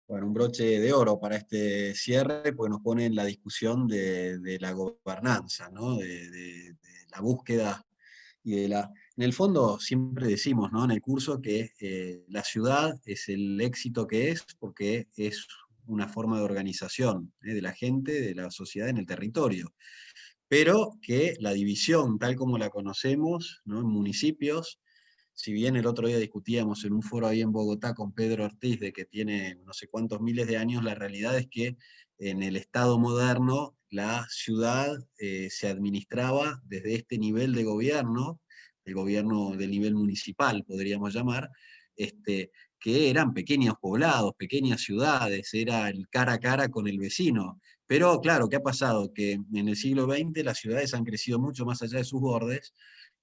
Bueno, un broche de oro para este cierre, porque nos pone en la discusión de la gobernanza, ¿no? De la búsqueda y de la... En el fondo siempre decimos, ¿no?, en el curso que la ciudad es el éxito que es porque es una forma de organización de la gente, de la sociedad en el territorio. Pero que la división, tal como la conocemos, ¿no?, en municipios, si bien el otro día discutíamos en un foro ahí en Bogotá con Pedro Ortiz de que tiene no sé cuántos miles de años, la realidad es que en el Estado moderno la ciudad se administraba desde este nivel de gobierno, el gobierno del nivel municipal, podríamos llamar, que eran pequeños poblados, pequeñas ciudades, era el cara a cara con el vecino. Pero claro, ¿qué ha pasado? Que en el siglo XX las ciudades han crecido mucho más allá de sus bordes,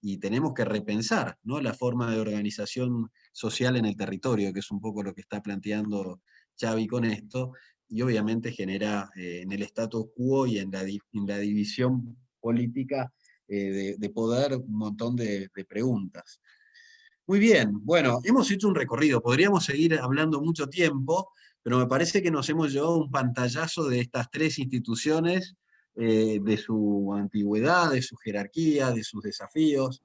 y tenemos que repensar, ¿no?, la forma de organización social en el territorio, que es un poco lo que está planteando Xavi con esto, y obviamente genera en el status quo y en la división política de poder un montón de preguntas. Muy bien, bueno, hemos hecho un recorrido, podríamos seguir hablando mucho tiempo, pero me parece que nos hemos llevado un pantallazo de estas tres instituciones, de su antigüedad, de su jerarquía, de sus desafíos.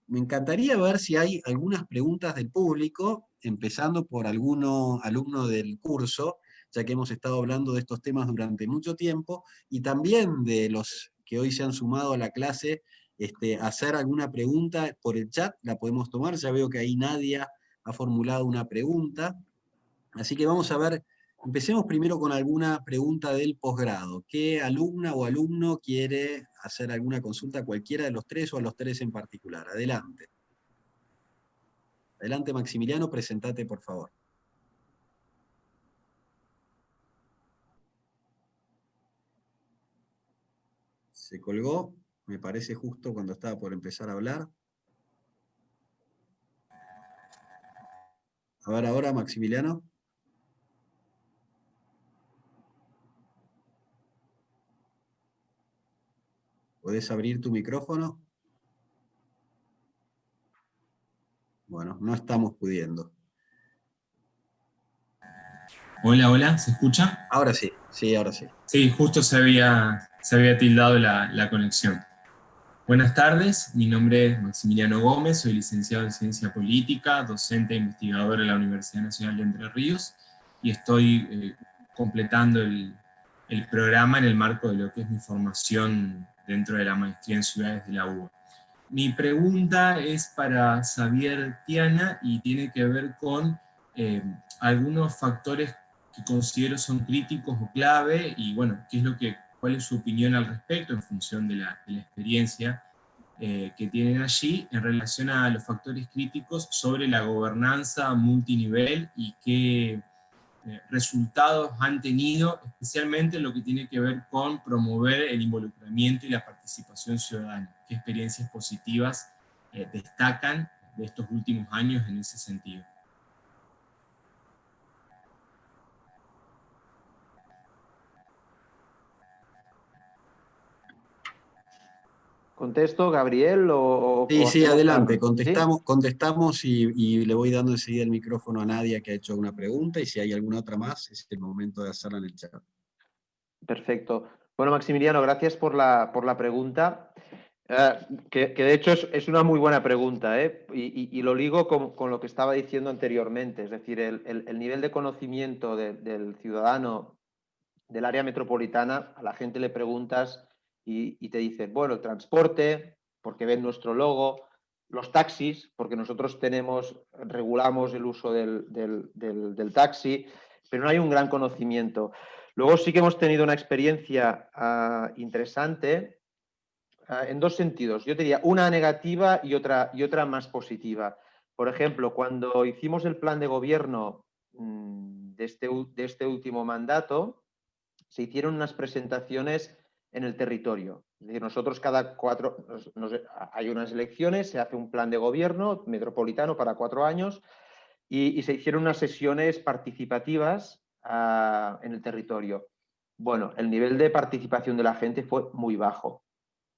Me encantaría ver si hay algunas preguntas del público, empezando por alguno alumno del curso, ya que hemos estado hablando de estos temas durante mucho tiempo, y también de los que hoy se han sumado a la clase, hacer alguna pregunta por el chat, la podemos tomar. Ya veo que ahí Nadia ha formulado una pregunta. Así que vamos a ver, empecemos primero con alguna pregunta del posgrado. ¿Qué alumna o alumno quiere hacer alguna consulta a cualquiera de los tres o a los tres en particular? Adelante. Adelante, Maximiliano, presentate, por favor. Se colgó, me parece justo cuando estaba por empezar a hablar. A ver ahora, Maximiliano. ¿Podés abrir tu micrófono? Bueno, no estamos pudiendo. Hola, hola, ¿se escucha? Ahora sí, sí, ahora sí. Sí, justo se había tildado la conexión. Buenas tardes, mi nombre es Maximiliano Gómez, soy licenciado en Ciencia Política, docente e investigador en la Universidad Nacional de Entre Ríos, y estoy completando el programa en el marco de lo que es mi formación dentro de la maestría en ciudades de la UBA. Mi pregunta es para Xavier Tiana y tiene que ver con algunos factores que considero son críticos o clave, y bueno, cuál es su opinión al respecto en función de la experiencia que tienen allí en relación a los factores críticos sobre la gobernanza multinivel y qué resultados han tenido, especialmente en lo que tiene que ver con promover el involucramiento y la participación ciudadana. ¿Qué experiencias positivas destacan de estos últimos años en ese sentido? ¿Contesto, Gabriel, Sí, o sí, hacemos adelante, turnos? contestamos y le voy dando enseguida el micrófono a Nadia, que ha hecho una pregunta, y si hay alguna otra más, es el momento de hacerla en el chat. Perfecto. Bueno, Maximiliano, gracias por la pregunta, que de hecho es una muy buena pregunta, y lo ligo con lo que estaba diciendo anteriormente, es decir, el nivel de conocimiento del ciudadano del área metropolitana, a la gente le preguntas y te dice, bueno, el transporte, porque ven nuestro logo, los taxis, porque nosotros regulamos el uso del taxi, pero no hay un gran conocimiento. Luego sí que hemos tenido una experiencia interesante en dos sentidos. Yo diría una negativa y otra más positiva. Por ejemplo, cuando hicimos el plan de gobierno de este último mandato, se hicieron unas presentaciones en el territorio. Es decir, nosotros hay unas elecciones, se hace un plan de gobierno metropolitano para 4 años y se hicieron unas sesiones participativas en el territorio. Bueno, el nivel de participación de la gente fue muy bajo,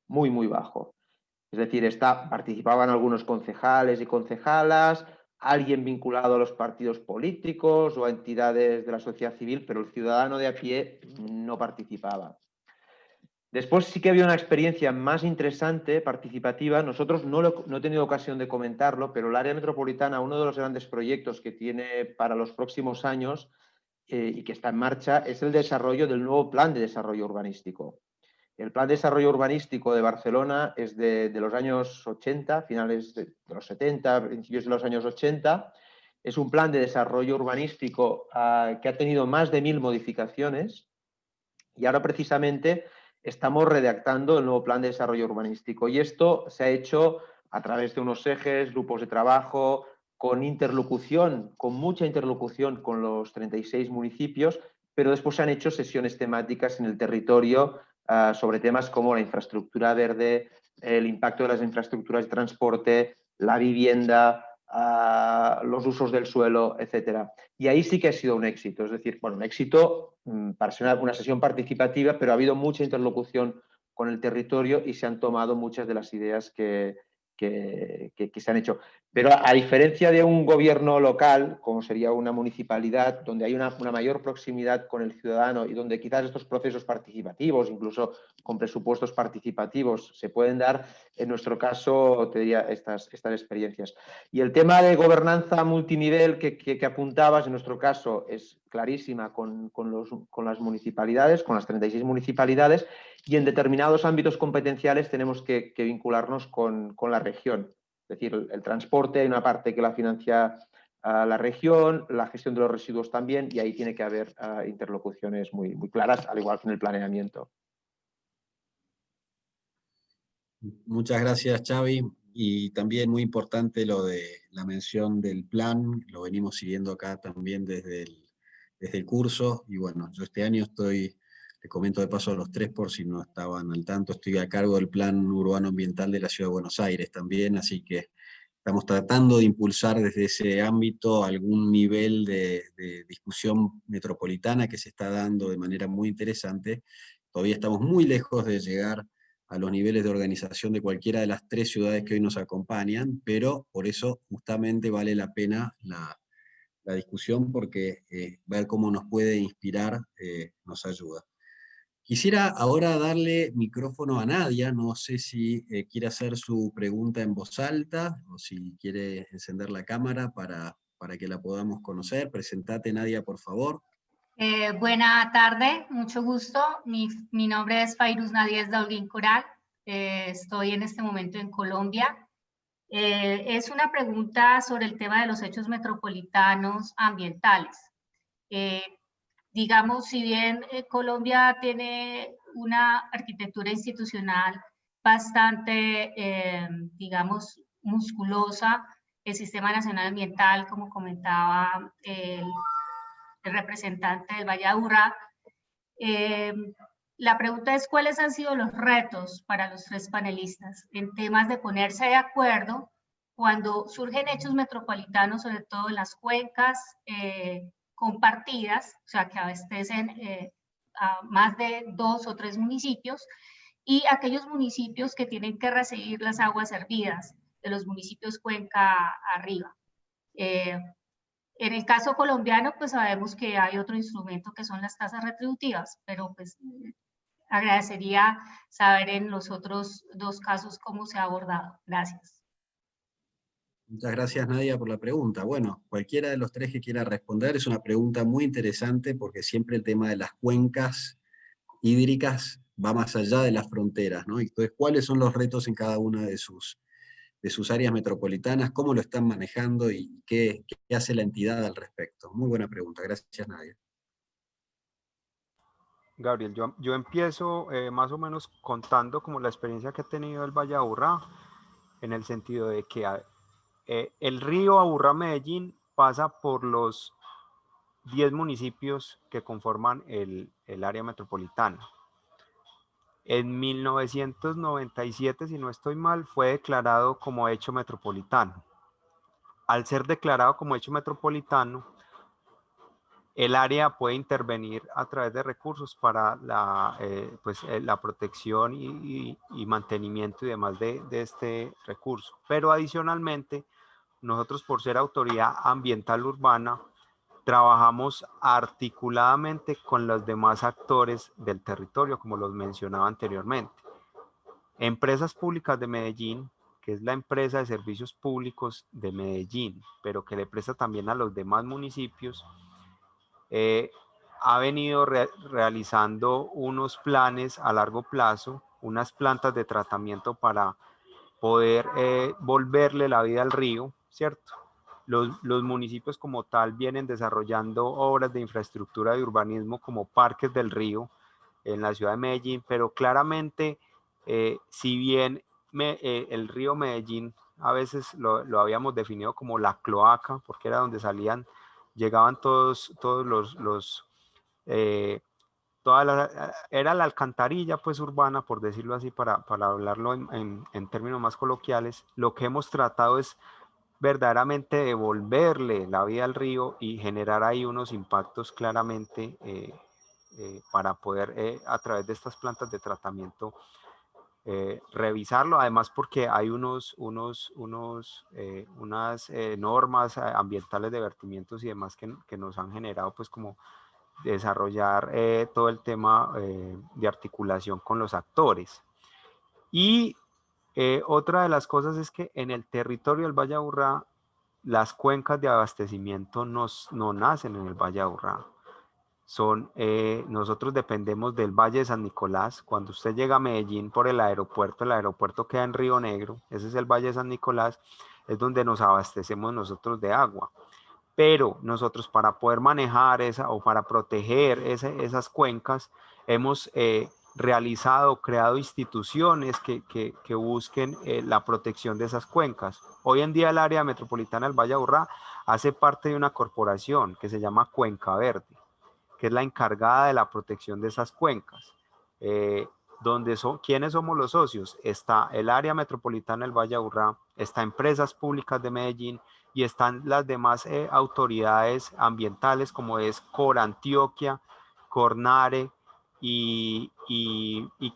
muy bajo. Es decir, participaban algunos concejales y concejalas, alguien vinculado a los partidos políticos o a entidades de la sociedad civil, pero el ciudadano de a pie no participaba. Después sí que había una experiencia más interesante, participativa. Nosotros no he tenido ocasión de comentarlo, pero el área metropolitana, uno de los grandes proyectos que tiene para los próximos años y que está en marcha, es el desarrollo del nuevo plan de desarrollo urbanístico. El plan de desarrollo urbanístico de Barcelona es de los años 80, finales de los 70, principios de los años 80. Es un plan de desarrollo urbanístico que ha tenido más de 1000 modificaciones y ahora precisamente estamos redactando el nuevo plan de desarrollo urbanístico. Y esto se ha hecho a través de unos ejes, grupos de trabajo, con mucha interlocución con los 36 municipios, pero después se han hecho sesiones temáticas en el territorio sobre temas como la infraestructura verde, el impacto de las infraestructuras de transporte, la vivienda, los usos del suelo, etcétera. Y ahí sí que ha sido un éxito, es decir, bueno, un éxito para ser una sesión participativa, pero ha habido mucha interlocución con el territorio y se han tomado muchas de las ideas que se han hecho. Pero a diferencia de un gobierno local, como sería una municipalidad, donde hay una mayor proximidad con el ciudadano y donde quizás estos procesos participativos, incluso con presupuestos participativos, se pueden dar, en nuestro caso, te diría, estas experiencias. Y el tema de gobernanza multinivel que apuntabas, en nuestro caso, es clarísima con las municipalidades, con las 36 municipalidades, y en determinados ámbitos competenciales tenemos que vincularnos con la región. Es decir, el transporte, hay una parte que la financia la región, la gestión de los residuos también, y ahí tiene que haber interlocuciones muy claras, al igual que en el planeamiento. Muchas gracias, Xavi. Y también muy importante lo de la mención del plan, lo venimos siguiendo acá también desde el curso, y bueno, yo este año te comento de paso a los tres por si no estaban al tanto, estoy a cargo del Plan Urbano Ambiental de la Ciudad de Buenos Aires también, así que estamos tratando de impulsar desde ese ámbito algún nivel de discusión metropolitana que se está dando de manera muy interesante. Todavía estamos muy lejos de llegar a los niveles de organización de cualquiera de las 3 ciudades que hoy nos acompañan, pero por eso justamente vale la pena la discusión, porque ver cómo nos puede inspirar nos ayuda. Quisiera ahora darle micrófono a Nadia, no sé si quiere hacer su pregunta en voz alta, o si quiere encender la cámara para que la podamos conocer. Presentate, Nadia, por favor. Buena tarde, mucho gusto. Mi nombre es Fairuz Nadia Daulín Coral. Estoy en este momento en Colombia. Es una pregunta sobre el tema de los hechos metropolitanos ambientales. Digamos, si bien Colombia tiene una arquitectura institucional bastante, digamos, musculosa, el Sistema Nacional Ambiental, como comentaba el representante del Valle de Aburrá, la pregunta es cuáles han sido los retos para los 3 panelistas en temas de ponerse de acuerdo cuando surgen hechos metropolitanos, sobre todo en las cuencas compartidas, o sea, que abastecen a más de 2 o 3 municipios, y aquellos municipios que tienen que recibir las aguas servidas de los municipios cuenca arriba. En el caso colombiano, pues sabemos que hay otro instrumento que son las tasas retributivas, pero pues agradecería saber en los otros 2 casos cómo se ha abordado. Gracias. Muchas gracias, Nadia, por la pregunta. Bueno, cualquiera de los 3 que quiera responder, es una pregunta muy interesante porque siempre el tema de las cuencas hídricas va más allá de las fronteras, ¿no? Entonces, ¿cuáles son los retos en cada una de sus áreas metropolitanas? ¿Cómo lo están manejando y qué hace la entidad al respecto? Muy buena pregunta, gracias Nadia. Gabriel, yo empiezo más o menos contando como la experiencia que he tenido del Valle de Aburrá, en el sentido de que el río Aburrá-Medellín pasa por los 10 municipios que conforman el área metropolitana. En 1997, si no estoy mal, fue declarado como hecho metropolitano. Al ser declarado como hecho metropolitano, el área puede intervenir a través de recursos para la protección y mantenimiento y demás de este recurso. Pero adicionalmente, nosotros, por ser autoridad ambiental urbana, trabajamos articuladamente con los demás actores del territorio, como los mencionaba anteriormente. Empresas Públicas de Medellín, que es la empresa de servicios públicos de Medellín, pero que le presta también a los demás municipios, ha venido realizando unos planes a largo plazo, unas plantas de tratamiento para poder volverle la vida al río, ¿cierto? Los municipios como tal vienen desarrollando obras de infraestructura de urbanismo como parques del río en la ciudad de Medellín, pero claramente, si bien el río Medellín a veces lo habíamos definido como la cloaca, porque era donde llegaban todos era la alcantarilla pues urbana, por decirlo así, para hablarlo en términos más coloquiales. Lo que hemos tratado es verdaderamente devolverle la vida al río y generar ahí unos impactos claramente para poder a través de estas plantas de tratamiento revisarlo, además porque hay unas normas ambientales de vertimientos y demás que nos han generado pues como desarrollar todo el tema de articulación con los actores. Y otra de las cosas es que en el territorio del Valle de Aburrá, las cuencas de abastecimiento no nacen en el Valle de Aburrá. Nosotros dependemos del Valle de San Nicolás. Cuando usted llega a Medellín por el aeropuerto queda en Río Negro, ese es el Valle de San Nicolás, es donde nos abastecemos nosotros de agua. Pero nosotros, para poder manejar para proteger esas cuencas, hemos creado instituciones que busquen la protección de esas cuencas. Hoy en día el área metropolitana del Valle de Aburrá hace parte de una corporación que se llama Cuenca Verde, que es la encargada de la protección de esas cuencas. ¿Quiénes somos los socios? Está el área metropolitana del Valle de Aburrá, está Empresas Públicas de Medellín y están las demás autoridades ambientales como es Corantioquia, Cornare y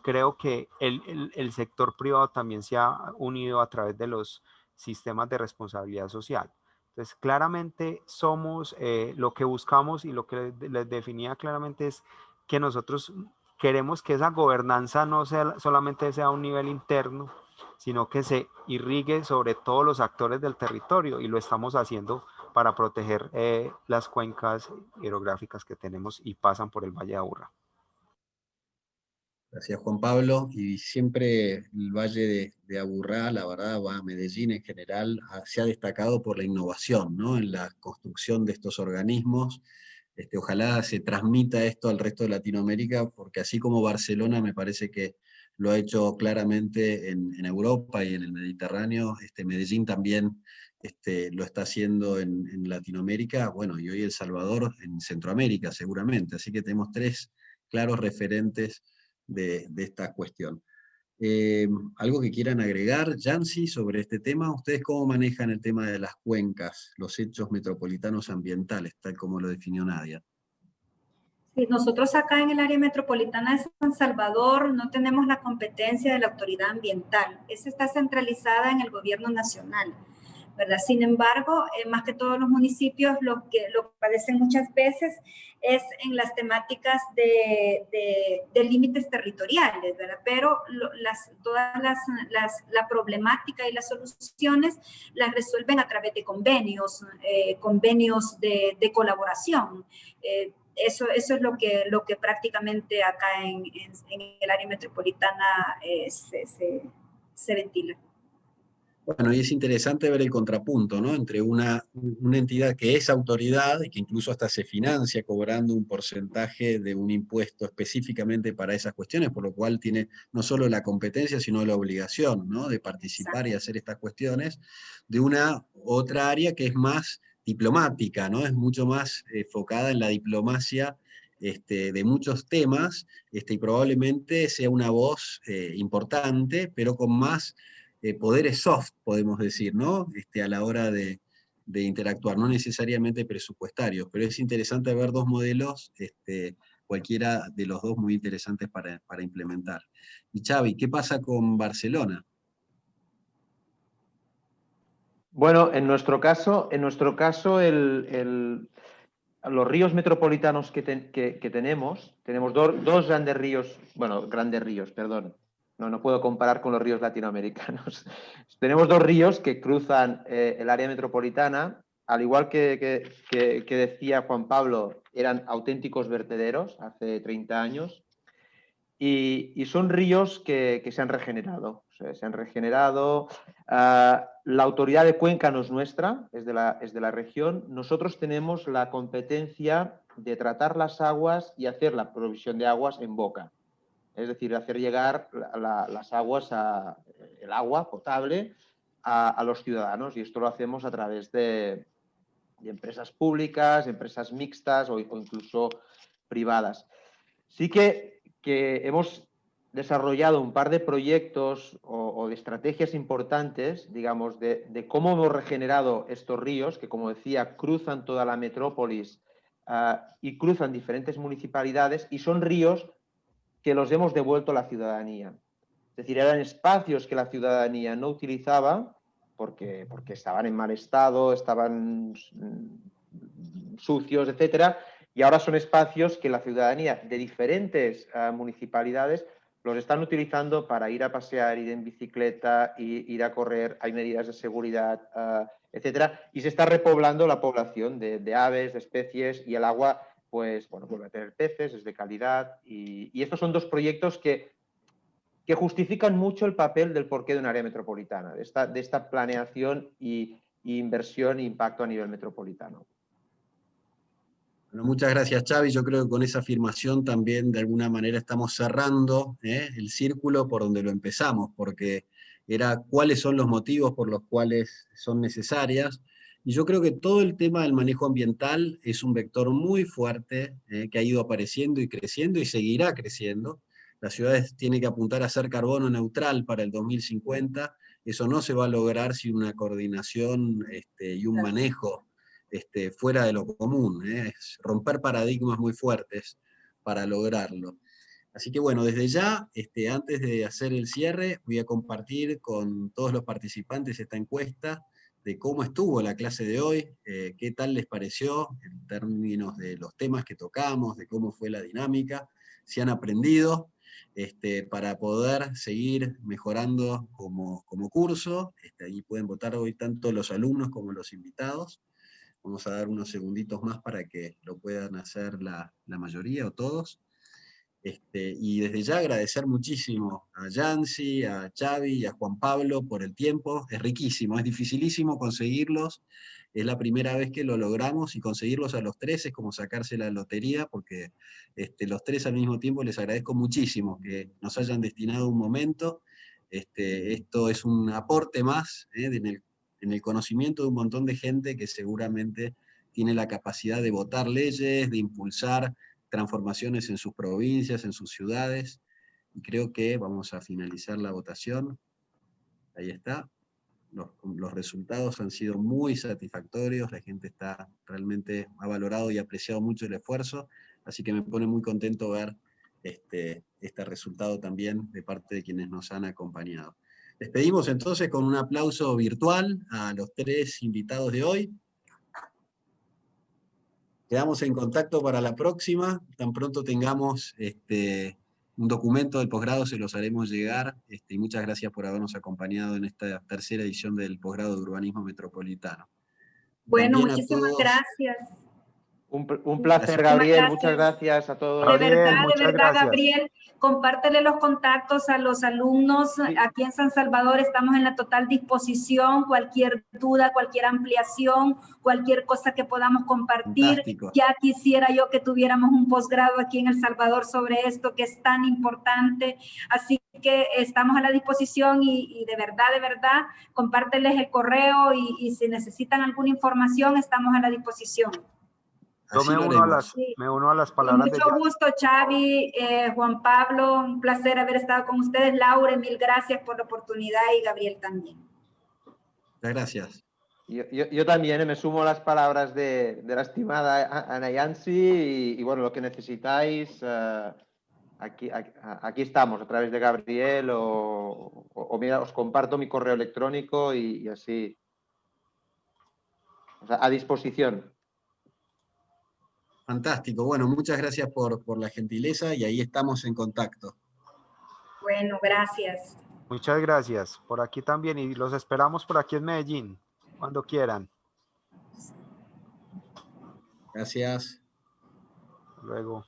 creo que el sector privado también se ha unido a través de los sistemas de responsabilidad social. Entonces, claramente somos, lo que buscamos y lo que les definía claramente es que nosotros queremos que esa gobernanza no solamente sea a un nivel interno, sino que se irrigue sobre todos los actores del territorio, y lo estamos haciendo para proteger las cuencas hidrográficas que tenemos y pasan por el Valle de Aburrá. Gracias Juan Pablo, y siempre el Valle de Aburrá, la verdad, Medellín en general, se ha destacado por la innovación, ¿no? En la construcción de estos organismos. Ojalá se transmita esto al resto de Latinoamérica, porque así como Barcelona me parece que lo ha hecho claramente en Europa y en el Mediterráneo, Medellín también lo está haciendo en Latinoamérica, bueno, y hoy El Salvador en Centroamérica seguramente, así que tenemos 3 claros referentes de esta cuestión. ¿Algo que quieran agregar, Yancy, sobre este tema? ¿Ustedes cómo manejan el tema de las cuencas, los hechos metropolitanos ambientales, tal como lo definió Nadia? Sí, nosotros acá en el área metropolitana de San Salvador no tenemos la competencia de la autoridad ambiental. Esa está centralizada en el gobierno nacional, ¿verdad? Sin embargo, más que todos los municipios, lo que padecen muchas veces es en las temáticas de límites territoriales, ¿verdad? Pero la problemática y las soluciones las resuelven a través de convenios de colaboración. eso es lo que prácticamente acá en el área metropolitana se ventila. Bueno, y es interesante ver el contrapunto, ¿no? Entre una entidad que es autoridad y que incluso hasta se financia cobrando un porcentaje de un impuesto específicamente para esas cuestiones, por lo cual tiene no solo la competencia, sino la obligación, ¿no? De participar y hacer estas cuestiones, de una otra área que es más diplomática, ¿no? Es mucho más enfocada en la diplomacia de muchos temas, y probablemente sea una voz importante, pero con más poderes soft, podemos decir, ¿no? A la hora de interactuar, no necesariamente presupuestarios, pero es interesante ver dos modelos, cualquiera de los dos muy interesantes para implementar. Y Xavi, ¿qué pasa con Barcelona? Bueno, en nuestro caso los ríos metropolitanos que tenemos dos grandes ríos, perdón, no puedo comparar con los ríos latinoamericanos. Tenemos dos ríos que cruzan el área metropolitana, al igual que decía Juan Pablo, eran auténticos vertederos hace 30 años, y son ríos que se han regenerado. La autoridad de cuenca no es nuestra, es de la región. Nosotros tenemos la competencia de tratar las aguas y hacer la provisión de aguas en boca. Es decir, hacer llegar las aguas, el agua potable a los ciudadanos, y esto lo hacemos a través de empresas públicas, empresas mixtas o incluso privadas. Sí que hemos desarrollado un par de proyectos o de estrategias importantes, digamos, de cómo hemos regenerado estos ríos, que como decía, cruzan toda la metrópolis y cruzan diferentes municipalidades, y son ríos que los hemos devuelto a la ciudadanía. Es decir, eran espacios que la ciudadanía no utilizaba porque estaban en mal estado, estaban sucios, etcétera, y ahora son espacios que la ciudadanía de diferentes municipalidades los están utilizando para ir a pasear, ir en bicicleta, ir a correr, hay medidas de seguridad, etcétera, y se está repoblando la población de aves, de especies, y el agua, pues, bueno, vuelve a tener peces, es de calidad, y estos son dos proyectos que justifican mucho el papel del porqué de un área metropolitana, de esta planeación y inversión e impacto a nivel metropolitano. Bueno, muchas gracias, Xavi. Yo creo que con esa afirmación también de alguna manera estamos cerrando el círculo por donde lo empezamos, porque era cuáles son los motivos por los cuales son necesarias. Y yo creo que todo el tema del manejo ambiental es un vector muy fuerte que ha ido apareciendo y creciendo y seguirá creciendo. Las ciudades tienen que apuntar a ser carbono neutral para el 2050. Eso no se va a lograr sin una coordinación y un manejo fuera de lo común, es romper paradigmas muy fuertes para lograrlo. Así que bueno, desde ya, antes de hacer el cierre, voy a compartir con todos los participantes esta encuesta de cómo estuvo la clase de hoy, qué tal les pareció en términos de los temas que tocamos, de cómo fue la dinámica, si han aprendido, para poder seguir mejorando como curso. Ahí pueden votar hoy tanto los alumnos como los invitados. Vamos a dar unos segunditos más para que lo puedan hacer la mayoría o todos. Y desde ya agradecer muchísimo a Yancy, a Xavi y a Juan Pablo por el tiempo. Es riquísimo, es dificilísimo conseguirlos. Es la primera vez que lo logramos, y conseguirlos a los tres es como sacarse la lotería, porque los tres al mismo tiempo les agradezco muchísimo que nos hayan destinado un momento. Esto es un aporte más en el conocimiento de un montón de gente que seguramente tiene la capacidad de votar leyes, de impulsar transformaciones en sus provincias, en sus ciudades, y creo que vamos a finalizar la votación. Ahí está. Los resultados han sido muy satisfactorios, la gente realmente ha valorado y apreciado mucho el esfuerzo, así que me pone muy contento ver este resultado también de parte de quienes nos han acompañado. Despedimos entonces con un aplauso virtual a los tres invitados de hoy. Quedamos en contacto para la próxima. Tan pronto tengamos un documento del posgrado, se los haremos llegar. Y muchas gracias por habernos acompañado en esta tercera edición del posgrado de Urbanismo Metropolitano. Bueno, También muchísimas gracias. Un placer, Gabriel. Muchas gracias a todos. Gabriel, De verdad, gracias. Gabriel, compártele los contactos a los alumnos. Sí. Aquí en San Salvador estamos en la total disposición. Cualquier duda, cualquier ampliación, cualquier cosa que podamos compartir. Fantástico. Ya quisiera yo que tuviéramos un posgrado aquí en El Salvador sobre esto que es tan importante. Así que estamos a la disposición y de verdad, compárteles el correo y si necesitan alguna información, estamos a la disposición. Yo Así me lo uno, haremos. me uno a las Con palabras de mucho gusto, Xavi, Juan Pablo, un placer haber estado con ustedes. Laura, mil gracias por la oportunidad y Gabriel también. Muchas gracias. Yo también me sumo a las palabras de la estimada Ana Yancy y bueno, lo que necesitáis, aquí estamos a través de Gabriel o mira, os comparto mi correo electrónico y así, o sea, a disposición. Fantástico. Bueno, muchas gracias por la gentileza y ahí estamos en contacto. Bueno, gracias. Muchas gracias. Por aquí también y los esperamos por aquí en Medellín, cuando quieran. Gracias. Luego.